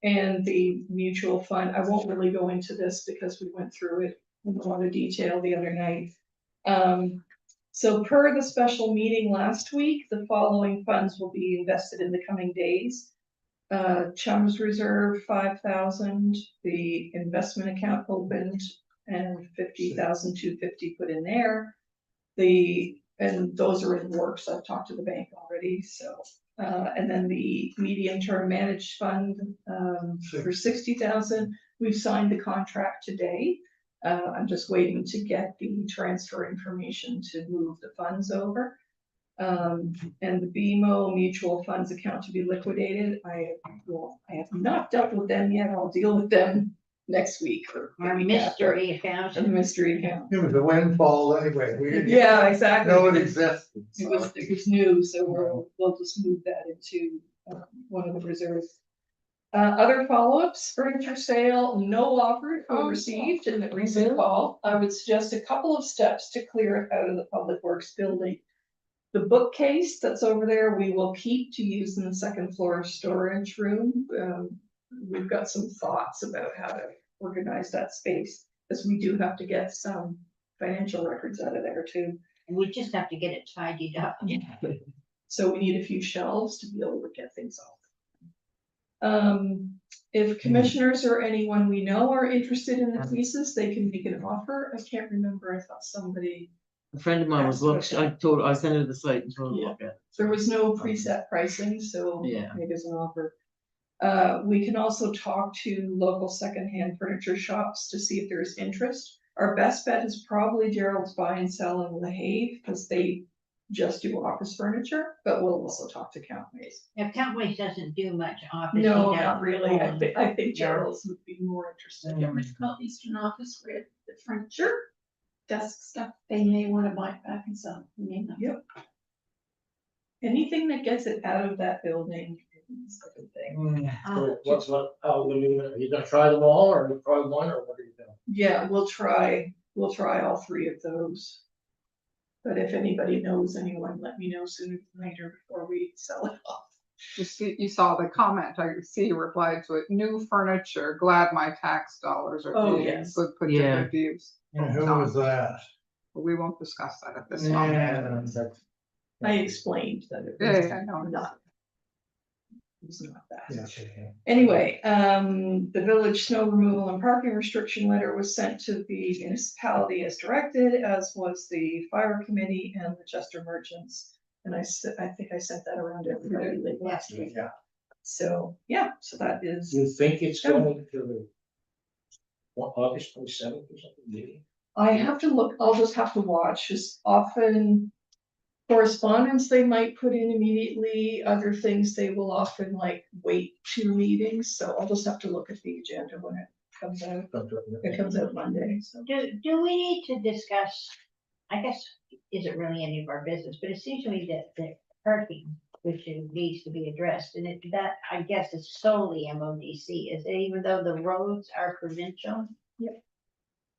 And the mutual fund, I won't really go into this because we went through it in a lot of detail the other night. So per the special meeting last week, the following funds will be invested in the coming days. Chums Reserve, 5,000, the investment account opened and 50,250 put in there. And those are in the works. I've talked to the bank already, so. And then the medium-term managed fund, for 60,000, we've signed the contract today. I'm just waiting to get the transfer information to move the funds over. And the BMO mutual funds account to be liquidated, I have not dealt with them yet. I'll deal with them next week or Our maybe after. mystery account. A mystery account. it was a windfall anyway. We didn't Yeah, exactly. know it existed. It was new, so we'll just move that into one of the reserves. Other follow-ups, furniture sale, no offer were received in the recent call. I would suggest a couple of steps to clear it out of the Public Works building. The bookcase that's over there, we will keep to use in the second floor storage room. We've got some thoughts about how to organize that space, because we do have to get some financial records out of there too. And we just have to get it tidied up. So we need a few shelves to be able to get things off. If commissioners or anyone we know are interested in the pieces, they can make an offer. I can't remember, I thought somebody, A friend of mine was looking, I sent her the site and told her to look at it. there was no preset pricing, so Yeah. make us an offer. We can also talk to local secondhand furniture shops to see if there's interest. Our best bet is probably Gerald's Buy and Sell in LaHave, because they just do office furniture, but we'll also talk to Countways. Now, Countways doesn't do much office. No, he does not really. I think Yeah. Gerald's would be more interested. Yeah. It's called Eastern Office with the furniture, desk stuff. They may want to buy it back and sell. Yep. Anything that gets it out of that building is a good thing. So how will you, are you gonna try them all, or you try one, or what are you doing? Yeah, we'll try all three of those. But if anybody knows anyone, let me know sooner than later before we sell it off. You saw the comment, I see you replied to it, new furniture, glad my tax dollars are Oh, being yes. put to Yeah. good use. And who was that? But we won't discuss that at this moment. I explained that it Yeah, was yeah, I know. not. It was not that. Yeah. Anyway, the village snow removal and parking restriction letter was sent to the municipality as directed, as was the fire committee and the Chester merchants. And I think I sent that around to everybody late last week. Yeah. So, yeah, so that is, You think it's going to the August 27th or something, maybe? I have to look, I'll just have to watch, just often correspondence they might put in immediately, other things they will often like wait 2 meetings, so I'll just have to look at the agenda when it comes out. It comes out Monday, so. Do we need to discuss, I guess, is it really any of our business, but it seems to me that the parking, which needs to be addressed, and that, I guess, is solely MODC, is it, even though the roads are provincial?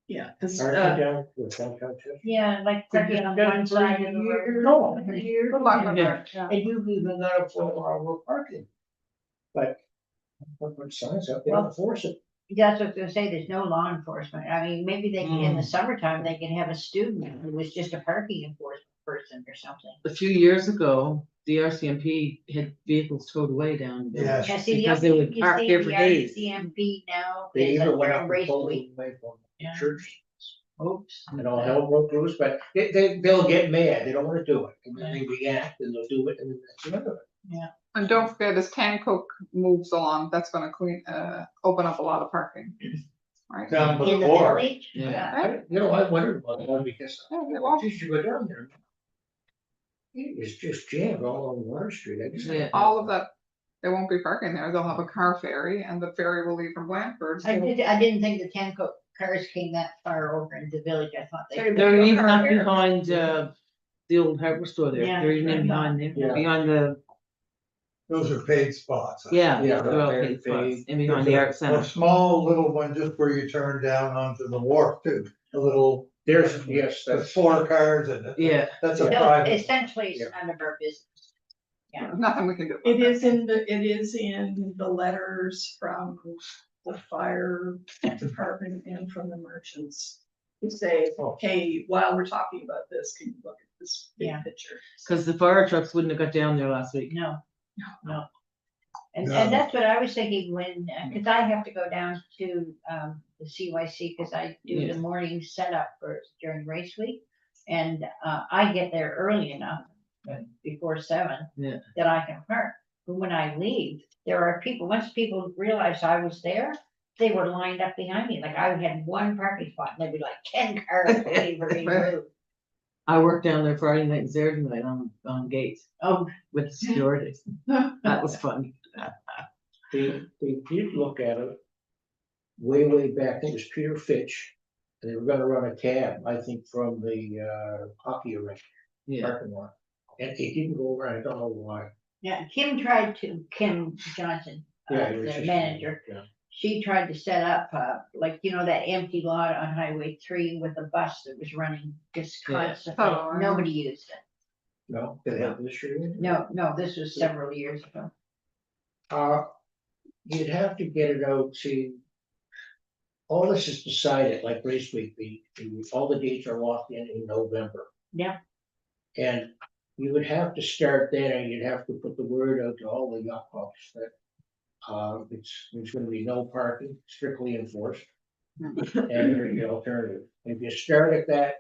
Yeah, cause, Parking down with downtown Chester? Yeah, like We parking just on got one it for side a of the year. road. No, a year. Good luck with Yeah. that, yeah. And you've even got a 4-hour parking. But put signs up, they don't enforce it. That's what I was gonna say, there's no law enforcement, I mean, maybe they can, in the summertime, they can have a student who was just a parking enforcement person or something. A few years ago, the RCMP had vehicles towed away down. there. Yes. Yeah, see, the Because they other, would you park see there the for days. RCMP now They is even went at up the and pulled raceway. them away from the Yeah. church. Oops. And all hell broke loose, but they'll get mad, they don't wanna do it, and then they react, and they'll do it, and then that's the end of it. And don't forget, as Tancook moves along, that's gonna open up a lot of parking. Right? Down In the before. village? Yeah. I wondered about that because Yeah, they won't. just you go down there. It is just jammed all on Water Street, I just. Yeah. All of that, they won't be parking there, they'll have a car ferry, and the ferry will leave from Blanford. so- I didn't think the Tanco cars came that far over into the village. I thought they. They're even up Here. behind, the old hardware store there. Yeah. They're even in behind there, Yeah. behind the, Those are paid spots. yeah, Yeah, they're all very paid spots, paid. and behind the art A center. small little one just where you turn down onto the wharf too, a little, There's, yes, with that's. 4 cars in it. Yeah, That's a No, private. essentially, it's none of our business. There's Nothing we can do. about It that. is in the letters from the fire department and from the merchants. To say, hey, while we're talking about this, can you look at this big Yeah. picture? cause the fire trucks wouldn't have got down there last week. No. No. And No. that's what I was thinking when, cause I have to go down to, the CYC, cause I do Yeah. the morning setup for, during race week. And, I get there early enough, before 7. Yeah. That I can park. But when I leave, there are people, once people realized I was there, they were lined up behind me. Like I had one parking spot, and there'd be like 10 cars waiting for me to move. I worked down there Friday night and Saturday night on gates Oh, with the security. That was fun. They did look at it way back, I think it was Peter Fitch, and they were gonna run a cab, I think, from the hockey arena Yeah, parking lot. And it didn't go around, I don't know why. yeah, Kim Johnson, Yeah, it was the just- manager. yeah. She tried to set up, like, that empty lot on Highway 3 with a bus that was running just Yeah. constantly. Oh, wow. Nobody used it. No, did it have this year? No, this was several years ago. You'd have to get it out to. All this is decided, like race week, all the dates are locked in November. Yeah. And you would have to start there, and you'd have to put the word out to all the yacht clubs that. There's gonna be no parking, strictly enforced. And here's the alternative, if you start at that.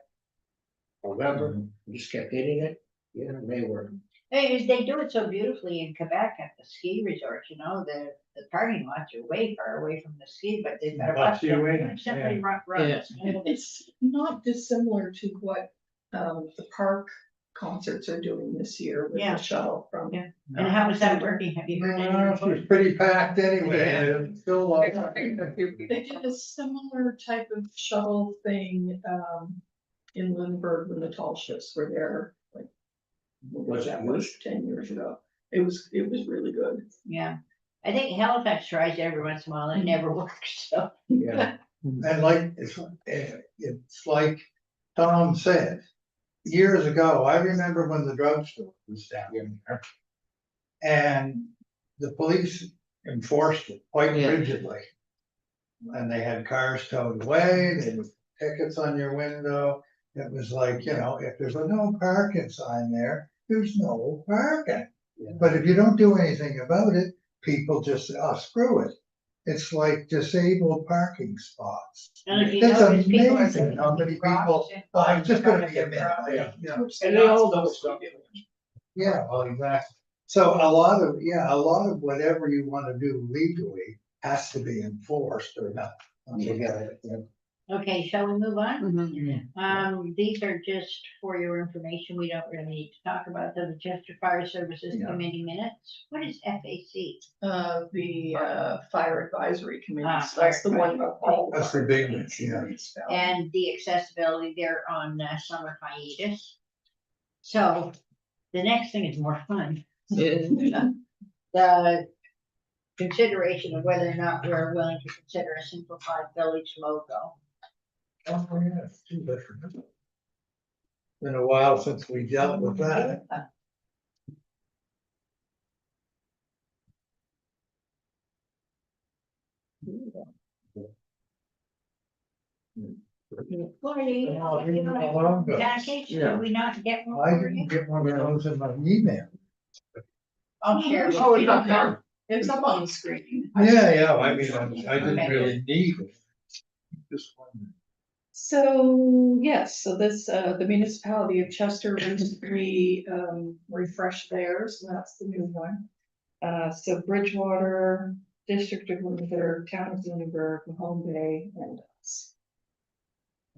November, you just kept hitting it, yeah, it may work. Hey, they do it so beautifully in Quebec at the ski resorts, the parking lots are way far away from the ski, but they've got a bus. Bus you in, Simply yeah. runs. It's not dissimilar to what the park concerts are doing this year with Yeah. the shuttle from. Yeah. And how is that working? Have you heard Well, anything? it's pretty packed anyway, and it's still a lot. They did a similar type of shuttle thing in Lindbergh when the tall ships were there, like. Was it that was used? 10 years ago. It was really good. Yeah, I think Halifax tries every once in a while and it never works, so. Yeah, And like, it's like Tom said, years ago, I remember when the drugstore was down there. And the police enforced it quite Yeah. rigidly. And they had cars towed away, they would tickets on your window. It was like, if there's a no parking sign there, there's no parking. Yeah. But if you don't do anything about it, people just say, oh, screw it. It's like disabled parking spots. And if you It's notice, people are amazing putting how many rocks people, in well, I'm just gonna be a front of minute, their property. and they all know it's not. yeah, well, exactly. So a lot of whatever you wanna do legally has to be enforced or not. Okay, shall we move on? Mhm. These are just for your information. We don't really need to talk about them. The Chester Fire Services Yeah. Committee minutes. What is FAC? The fire advisory committee, Ah, so that's the fire one. about all That's the big one, yeah. And the accessibility, they're on summer hiatus. So the next thing is more fun. Yeah. The consideration of whether or not we're willing to consider a simplified village logo. Oh, yeah, it's too different. Been a while since we dealt with that. Cory, Oh, I didn't know how long ago. package, Yeah. did we not get one I for you? didn't get one of those in my email. I'll share. with Oh, you. it's up there. It's up on the screen. Yeah, I mean, I didn't Okay. really need it. Just wondered. So, yes, so this, the municipality of Chester recently, refreshed theirs, so that's the new one. So Bridgewater, District of Lunenburg, Town of Lunenburg, Mahone Bay, and us.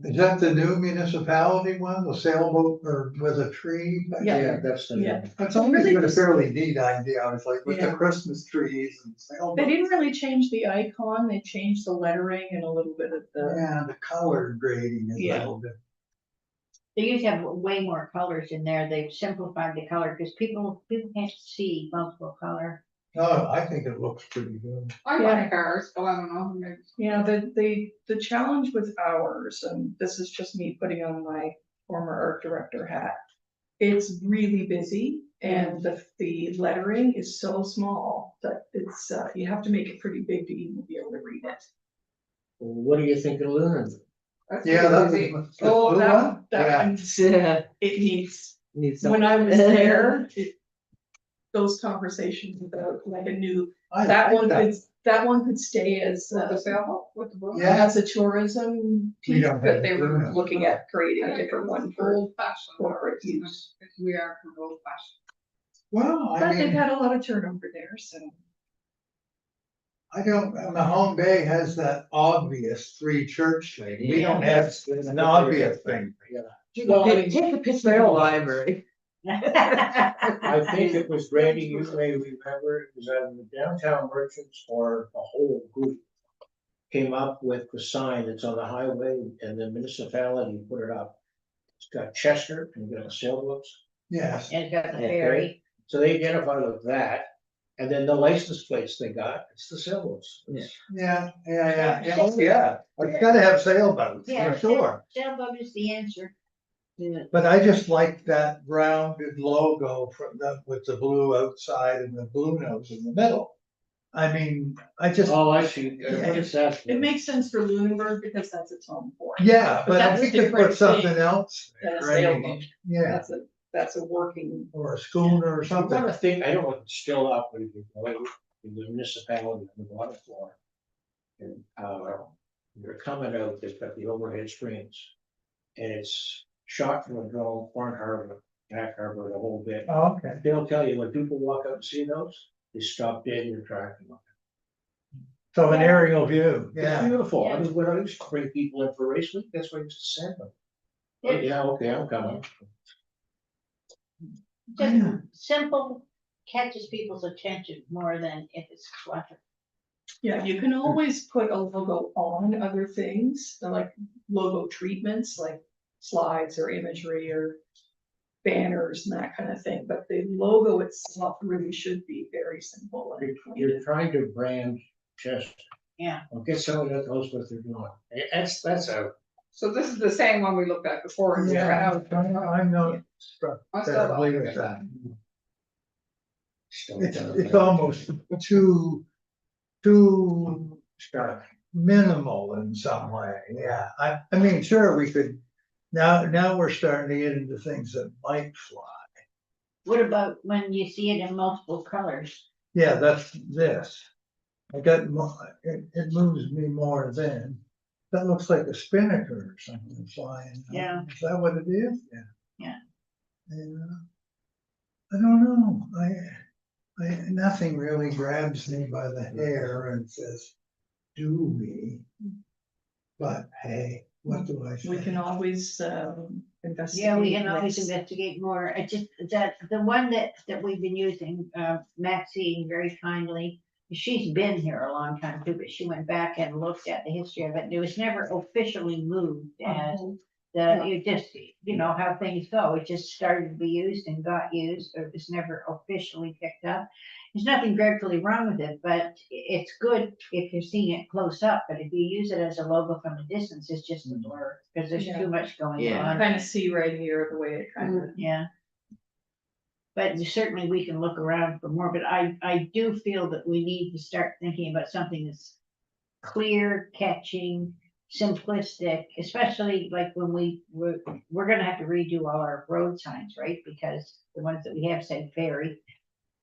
Is that the new municipality one, the sailboat or with a tree? Yeah. That's the. Yeah. That's always Really been a just- fairly neat idea. I was like, with the Yeah. Christmas trees and They sailboats. didn't really change the icon, they changed the lettering and a little bit of the, Yeah, the color grading is a Yeah. little bit. They used to have way more colors in there. They've simplified the color because people can't see multiple color. Oh, I think it looks pretty good. I Yeah. like ours, but I don't know. maybe- yeah, the challenge with ours, and this is just me putting on my former art director hat. It's really busy and the lettering is so small that it's, you have to make it pretty big to even be able to read it. What do you think of Lunan? That's Yeah, pretty that easy. was. Oh, the that, one? that Yeah. one's, Yeah. it needs, Needs when some. I was there, those conversations about like a new, I that like one could stay as, With the sailboat, with the boat. Yeah. as a tourism We piece, don't but have they to do were that. looking at creating a different one for. Old fashioned. corporate use. We are for old fashioned. Well, I But they've mean, had a lot of turnover there, so. I don't, Mahone Bay has that obvious three church thing. We don't have an obvious thing. Well, I mean, Take a picture of the library. I think it was Randy, you may remember, it was either the downtown merchants or the whole group. Came up with the sign that's on the highway and the municipality put it up. It's got Chester and you got the sailboats. Yes, And it's got the Okay. ferry. So they identified with that. And then the license plates they got, it's the sailboats. yeah. Oh, yeah. It's gotta have sailboats, Yeah, for sure. Sailboat is the answer. Yeah. But I just like that rounded logo from the, with the blue outside and the blue nose in the middle. I mean, I just, Oh, I see. What is that? It makes sense for Lunenburg because that's its home port. yeah, But but that's we a could different put something thing else. than a there, I mean, sailboat. Yeah, That's a working, or a schooner or I something. wanna think, I don't want to still up with the municipality on the water floor. And, you're coming out, they've got the overhead screens. And it's shot from a drone, front harbor, back harbor, the whole bit. Oh, okay. They'll tell you when people walk out and see those, they stop dead in your tracks. So an aerial view, It's yeah. beautiful. I Yeah. mean, when I used to bring people in for race week, that's where I used to send them. Oh, Yeah. yeah, okay, I'm coming. Just simple catches people's attention more than if it's clutter. yeah, you can always put a logo on other things, like logo treatments, like slides or imagery or banners and that kind of thing, but the logo itself really should be very simple and clean. You're trying to brand Chester. Yeah. Well, get someone that knows what they're doing. That's a. So this is the same one we looked at before. and we Yeah, found- I'm not struck I still terribly don't with like that. still It's almost too minimal in some way, yeah. I mean, sure, we could, now we're starting to get into things that might fly. What about when you see it in multiple colors? Yeah, that's this. I got more, it moves me more than, that looks like a spinnaker or something flying. Yeah. Is that what it is? Yeah. Yeah. Yeah. I don't know, nothing really grabs me by the hair and says, do me. But hey, what do I say? We can always, investigate. Yeah, we can always next. investigate more. I just, that, the one that we've been using, Maxine very kindly. She's been here a long time too, but she went back and looked at the history of it. And it was never officially moved as you just, you know, how things go. It just started to be used and got used, but it was never officially picked up. There's nothing dreadfully wrong with it, but it's good if you're seeing it close up. But if you use it as a logo from a distance, it's just a blur because there's Yeah. too much going Yeah. I on. kind of see right here the way it kind of, Yeah. But certainly we can look around for more, but I do feel that we need to start thinking about something that's clear, catching, simplistic, especially like when we're gonna have to redo all our road signs, right? Because the ones that we have say ferry.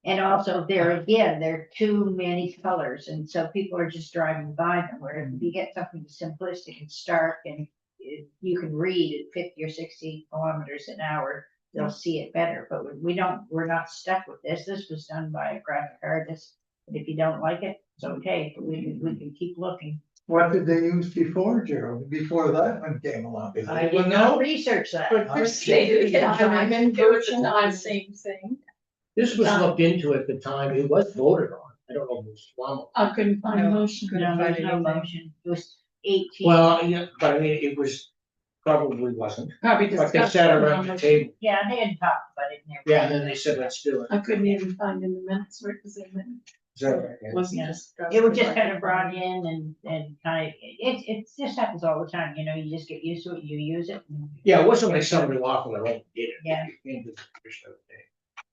And also there again, there are too many colors, and so people are just driving by them, where if you get something simplistic and stark and you can read at 50 or 60 kilometers an hour, they'll see it better, but we're not stuck with this. This was done by a graphic artist. And if you don't like it, it's okay, but we can keep looking. What did they use before, Gerald, before that one came along? Is I it- did not research that. But Time and version on the same thing. this was looked into at the time, it was voted on, I don't know if it was formal. I couldn't find a motion. No, there's no motion. It was 18. Well, yeah, but I mean, it was, probably wasn't, Probably but they sat around the table, Yeah, they had talked about it in there. yeah, and then they said, let's do it. I couldn't even find in the minutes where it was in there. Is that right? Yeah. Wasn't Yeah. just. It was just kind of brought in and kind of, it just happens all the time, you know, you just get used to it, you use it. Yeah, it wasn't like somebody walking their own did it. Yeah. It came to the first of the day.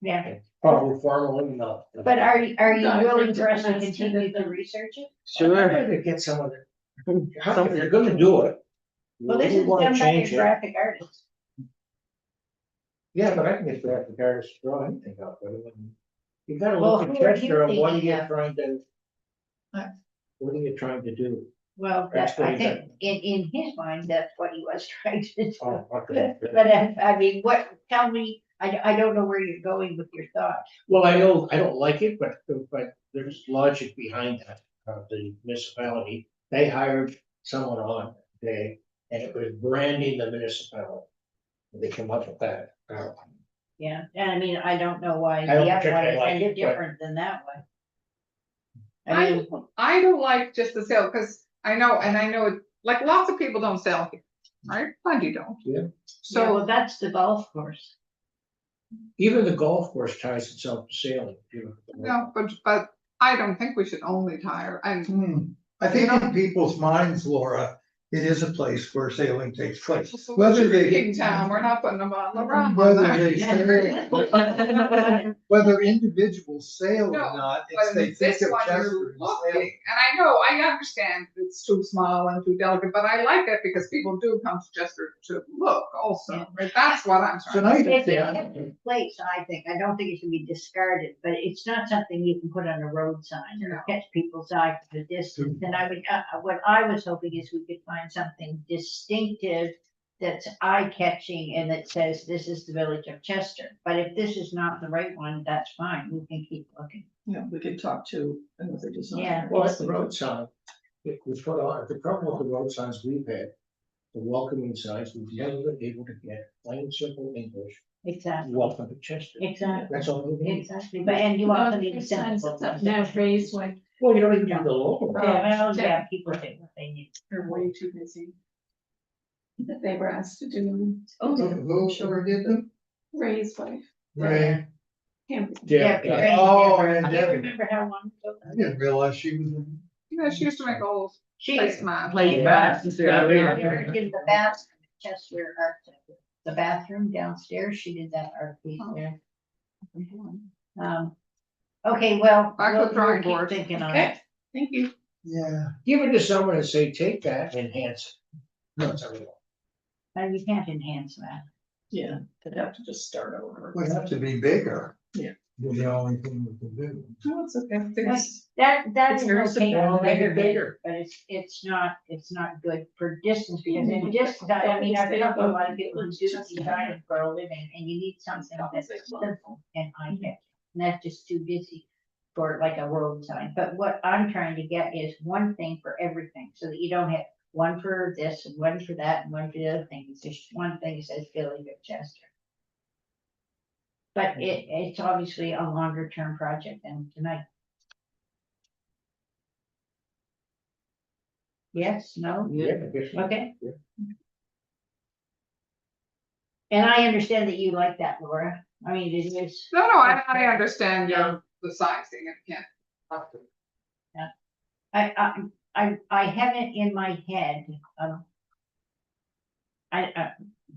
Yeah, Probably formally, no. but are you No, willing it's for us to nice to continue do to that. research it? Sure. I'd rather get someone that, if you're gonna do it. Well, this you is wanna done by a change it. graphic artist. Yeah, but I can get graphic artists to draw anything up, but you gotta Well, look at who are you Chester and what are thinking you of? trying to? What? What are you trying to do? Well, That's what I he think in his mind, that's what he was trying to do. Oh, okay. But I mean, tell me, I don't know where you're going with your thought. Well, I know, I don't like it, but there's logic behind that. The municipality, they hired someone on day, and it was branding the municipality. They came up with that. Yeah, and I mean, I don't know why I the don't other one particularly is like any it, but- different than that one. I mean, I don't like just the sale, because I know, like, lots of people don't sell here, right? Plenty don't. Yeah. yeah, So, well, that's the golf course. Even the golf course ties itself to sailing. if you look at the no, but I don't think we should only tire, and I think in people's minds, Laura, it is a place where sailing takes place. so Whether we're they- drinking town, we're not putting them on the run. Whether they sail, whether individuals sail or No, not, But it's they in think this of one, Chester you're as looking, sailing. and I know, I understand it's too small and too delicate, but I like it because people do come to Chester to look also, right? That's what I'm So trying now to you say. It's a yeah. different place, I think. I don't think it should be discarded, but it's not something you can put on a road sign or catch people's eye from the distance. And I would, what I was hoping is we could find something distinctive that's eye-catching and that says this is the village of Chester. But if this is not the right one, that's fine. We can keep looking. Yeah, we could talk to another Yeah. designer. Well, that's the road sign. If we put on, the problem with the road signs we've had, the welcoming signs, we've never been able to get plain simple English, Exactly, welcome to Chester. exactly, That's all we need. exactly. But, and you also need a sensible. Now, raise like, Well, you don't even need the local. Yeah, well, yeah, people do what they need. they're way too busy. That they were asked to do. Oh, Who did them? Ray's wife. Right. Can't Yeah, Yeah, yeah. right, Oh, yeah. and Do you Debbie. remember how long ago? I didn't realize she was in. Yeah, she used to make old She placemat. did the bathroom, Chester Art Center. The bathroom downstairs, she did that art piece Oh. there. Okay, well, Back to we'll the drawing we'll keep board. thinking on Okay. it. Thank you. Yeah. Give it to someone and say, take that, enhance it. That's how we go. And you can't enhance that. Yeah, they'd have to just start over. Would have to be bigger. Yeah. Would the only thing we can do. No, it's okay. There's- That It's is very okay, simple. on Make it letterhead, bigger. but it's not good for distance, because in distance, I mean, I've talked to a lot of people who do design for a living, and you need something that's simple and eye-catching. And that's just too busy for like a road sign, but what I'm trying to get is one thing for everything, so that you don't have one for this, and one for that, and one for the other thing, it's just one thing that says Village of Chester. But it's obviously a longer term project than tonight. Yes, no? Yeah, I guess. Okay. Yeah. And I understand that you like that, Laura. I mean, it is, No, I understand the sizing, and can't. I have it in my head.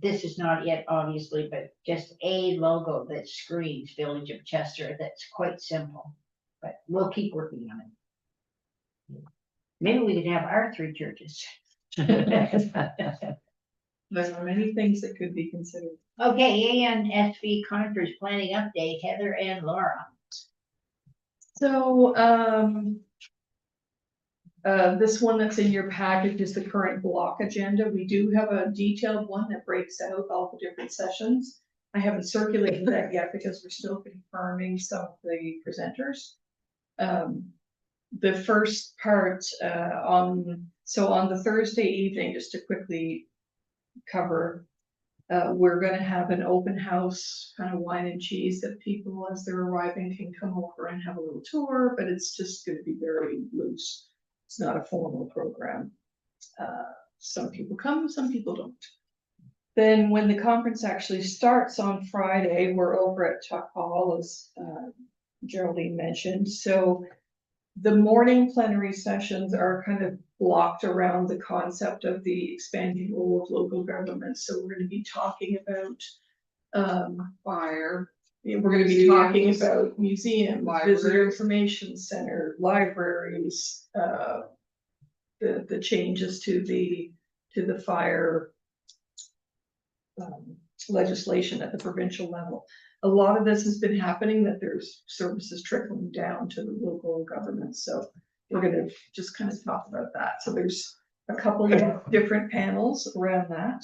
This is not yet obviously, but just a logo that screams Village of Chester, that's quite simple. But we'll keep working on it. Maybe we could have our three churches. There are many things that could be considered. Okay, ANSV conference planning update, Heather and Laura. So, this one that's in your package is the current block agenda. We do have a detailed one that breaks out all the different sessions. I haven't circulated that yet because we're still confirming some of the presenters. The first part, on the Thursday evening, just to quickly cover, we're gonna have an open house, kind of wine and cheese, that people as they're arriving can come over and have a little tour, but it's just gonna be very loose. It's not a formal program. Some people come, some people don't. Then when the conference actually starts on Friday, we're over at Tuck Hall, as Geraldine mentioned. So the morning plenary sessions are kind of blocked around the concept of the expanding role of local government. So we're gonna be talking about Fire. we're gonna be talking Museums. about museums, visitor Libraries. information center, libraries, the changes to the fire legislation at the provincial level. A lot of this has been happening, that there's services trickling down to the local government, so we're gonna just kind of talk about that. So there's a couple of different panels around that.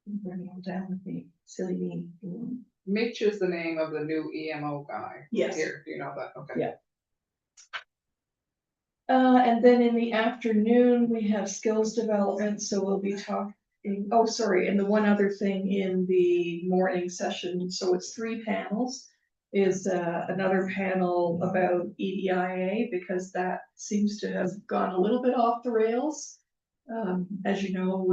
Bring it all down with me, silly me. Mitch is the name of the new EMO guy. Yes. Here, do you know that? Okay. Yeah. And then in the afternoon, we have skills development, so we'll be talking, oh, sorry, and the one other thing in the morning session, so it's 3 panels, is another panel about EDIA, because that seems to have gone a little bit off the rails. As you know,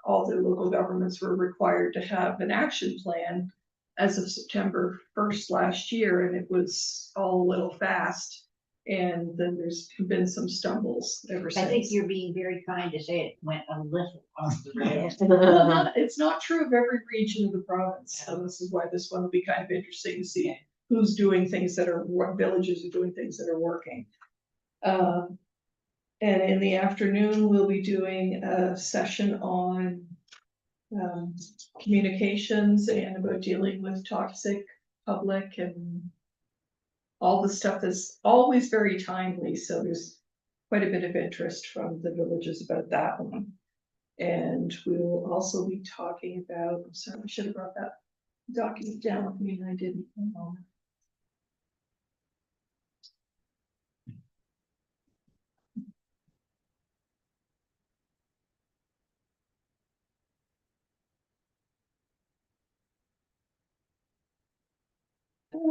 all the local governments were required to have an action plan as of September 1st last year, and it was all a little fast. And then there's been some stumbles ever I think since. you're being very kind to say it went a little off the rails. Well, it's not true of every region of the province, so this is why this one will be kind of interesting to see who's doing things what villages are doing things that are working. And in the afternoon, we'll be doing a session on communications and about dealing with toxic public and all the stuff that's always very timely, so there's quite a bit of interest from the villages about that one. And we will also be talking about, I'm sorry, I should have brought that document down with me and I didn't.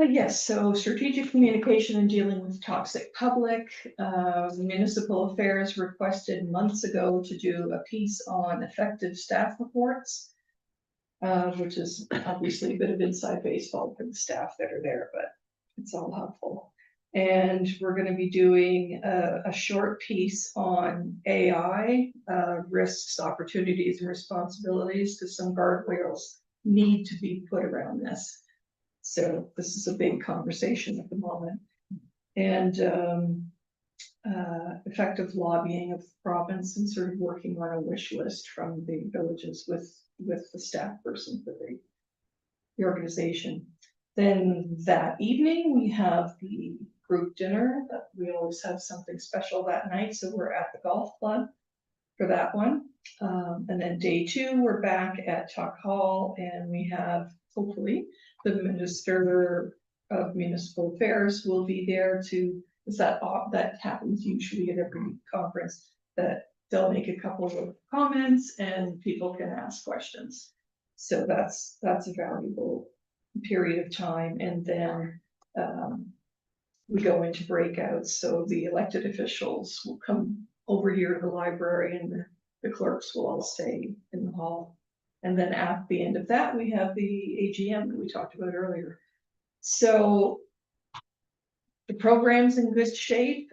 Yes, so strategic communication and dealing with toxic public. Municipal Affairs requested months ago to do a piece on effective staff reports, which is obviously a bit of inside baseball for the staff that are there, but it's all helpful. And we're going to be doing a short piece on AI, risks, opportunities, and responsibilities, because some guardrails need to be put around this. So this is a big conversation at the moment. And effective lobbying of the province, and sort of working on a wish list from the villages with the staff person for the organization. Then that evening, we have the group dinner. That we always have something special that night, so we're at the golf club for that one. And then day 2, we're back at Tuck Hall, and we have, hopefully, the Minister of Municipal Affairs will be there to, is that happens usually at every conference, that they'll make a couple of comments and people can ask questions. So that's a valuable period of time. And then we go into breakouts. So the elected officials will come over here to the library, and the clerks will all stay in the hall. And then at the end of that, we have the AGM that we talked about earlier. So the program's in good shape.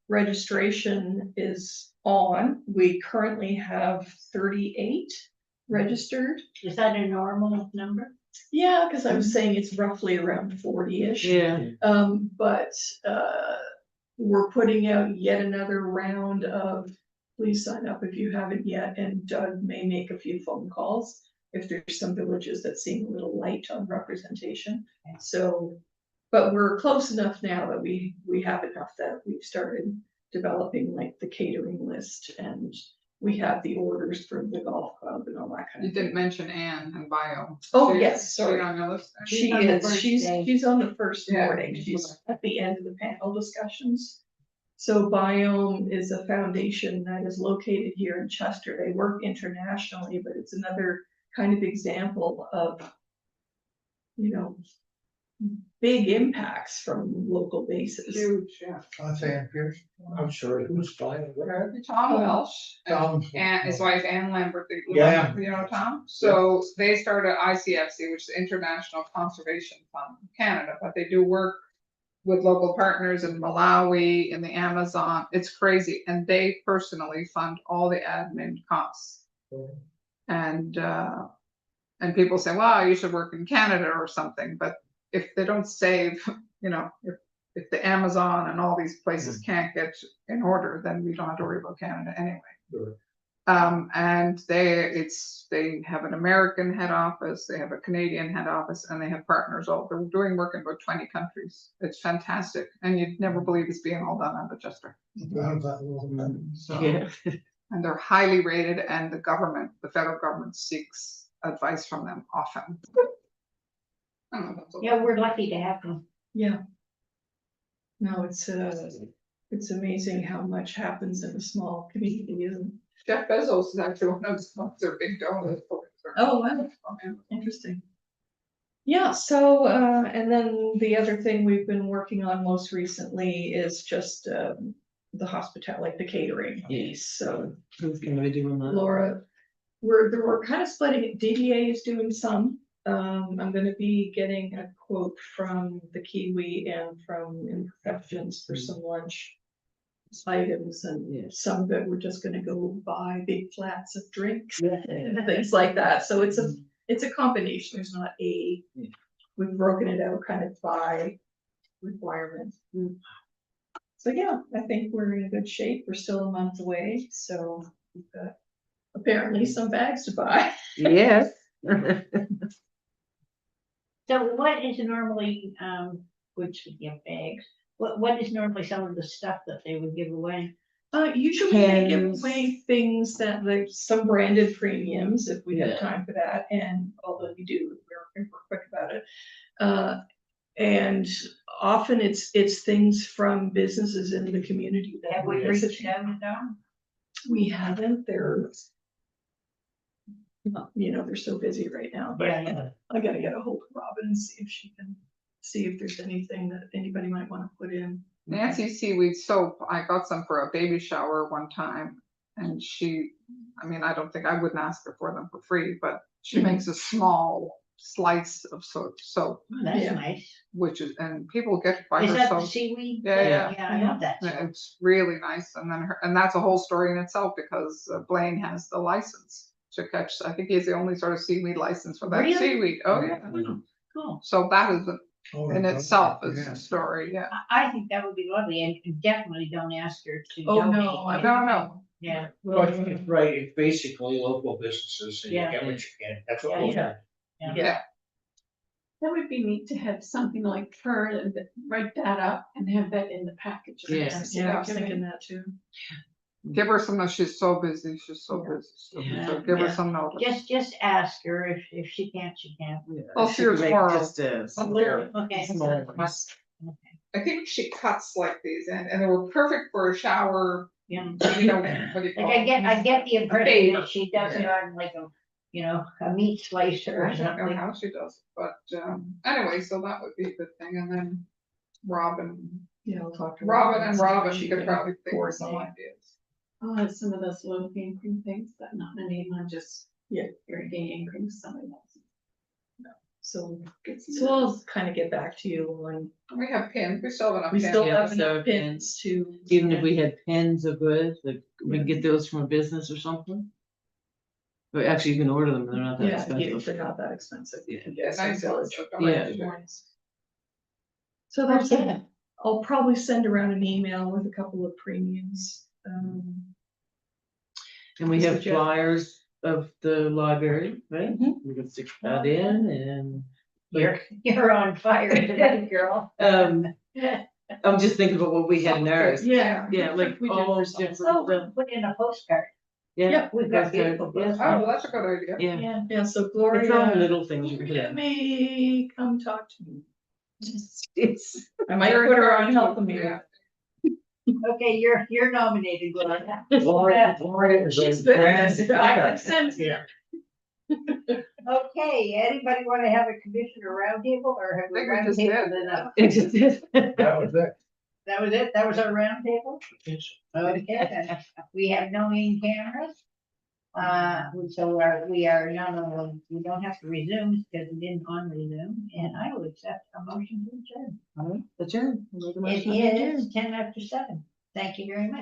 Registration is on. We currently have 38 registered. Is that a normal number? Yeah, because I was saying it's roughly around 40-ish. Yeah, But we're putting out yet another round of, please sign up if you haven't yet, and Doug may make a few phone calls if there's some villages that seem a little light on representation. So But we're close enough now that we have enough that we've started developing like the catering list, and we have the orders for the golf club and all that kind You of thing. didn't mention Anne and Bio. Oh, She- yes, she sorry. on your list? She on the is, first she's, day. she's on the first Yeah. morning, she's at the end of the panel discussions. So Biome is a foundation that is located here in Chester. They work internationally, but it's another kind of example of, you know, big impacts from local bases. Huge, yeah. I'm saying, Pierce. I'm sorry, who's buying, what are they? Tom Welsh and Tom. his wife Ann Lambert, Yeah. you know Tom? So they started ICFC, which is International Conservation Fund of Canada, but they do work with local partners in Malawi, in the Amazon. It's crazy. And they personally fund all the admin costs. And people say, well, you should work in Canada or something, but if they don't save, you know, if the Amazon and all these places can't get in order, then we don't have to worry about Canada anyway. Sure. And they have an American head office, they have a Canadian head office, and they have partners all, they're doing work in about 20 countries. It's fantastic, and you'd never believe it's being all done out of Chester. So, Yeah. and they're highly rated, and the federal government seeks advice from them often. I don't know, that's all. Yeah, we're lucky to have them. Yeah. No, it's amazing how much happens in a small community, isn't it? Jeff Bezos is actually one of their big donors. Oh, wow, interesting. Yeah, so, and then the other thing we've been working on most recently is just, the hospitality, like the catering piece, so Who's gonna be doing that? Laura, we're kind of splitting it, DDA is doing some. I'm gonna be getting a quote from the Kiwi and from Imperfections for some lunch items, Yeah. and some of it, we're just gonna go buy big flats of drinks and things like that, so it's a combination, there's not a, Yeah. we've broken it out kind of by requirement. So yeah, I think we're in good shape, we're still a month away, so we've got apparently some bags to buy. Yes. So what is normally, which would give bags, what is normally some of the stuff that they would give away? Usually they give Pens. away things that like some branded premiums, if we Yeah. have time for that, and although we do, we're quick about it. And often it's things from businesses in the community that Have we we reached out to them? We haven't, they're so busy right now, but Yeah. I gotta get a hold of Robin and see if she can, see if there's anything that anybody might wanna put in. Nancy Seaweed soap, I got some for a baby shower one time, and I don't think, I wouldn't ask her for them for free, but she makes a small slice of soap, Oh, that's Yeah. nice. and people get to buy Is her that the soap. seaweed? Yeah, Yeah, I love that. And it's really nice, and that's a whole story in itself, because Blaine has the license to catch, I think he's the only sort of seaweed license for that Really? seaweed, oh yeah. Cool. So that is, Oh, in God, itself is yeah. a story, yeah. I think that would be lovely, and definitely don't ask her to Oh, donate. no, I No. Yeah. But it's right, it's basically local businesses and you Yeah. get what you can, that's what Yeah, we yeah. have. Yeah, That would be neat to have something like her and write that up and have that in the package. Yes. Yeah, I was thinking that too. give her some, she's so busy, so Yeah. busy, Yeah. so give her Yeah. some notice. Just ask her, if she can't, she can't. I'll see her tomorrow. Just Okay. small. I think she cuts like these, and they were perfect for a shower, Yeah. what do you Like call I get the impression favor. that she does it on like a meat slicer or I don't know something. how she does, it, but anyway, so that would be a good thing, and then Robin Yeah, I'll talk to and Robin, She she could probably think of coordinate. some ideas. I'll have some of those low hanging fruit things, but not many, not just. Yeah. Irrigating cream, somebody else. So, Get some so of I'll those. kind of get back to you when We have pins, we still have enough we pins. still Yeah, have so enough pins to. Even if we had pens of good, like we can get those from a business or something. But actually, you can order them, they're not that Yeah, expensive. they're not that expensive. You can Yeah, get some nice village. ones, Yeah. So that's Okay. it. I'll probably send around an email with a couple of premiums. And we have So Jeff- flyers of the library, right? Mhm. We can stick that in and You're on fire tonight, girl. I'm just thinking about what we had in ours. Yeah. Yeah, like We did all for some. different, Oh, we'll put in a postcard. yeah. Yep, we've got postcard, beautiful yeah. postcards. Oh, that's a good idea. Yeah, Yeah. Yeah, so it's all Gloria, little things. you can Gloria do. may come talk to me. It's, I might You're put her on encouraged. health meeting. Yeah. Okay, you're nominated, Gloria. Gloria is She's a good. grand- I sent it. Yeah. Okay, anybody want to have a commissioner roundtable or have I we think we round just did. table enough? it just is. That was it. That was it? That was our roundtable? Okay, then. We have no main cameras. So we are no, we don't have to resume because we didn't on resume, and I will accept a motion to adjourn. Adjourn. Make a motion to It adjourn. is 7:10. Thank you very much.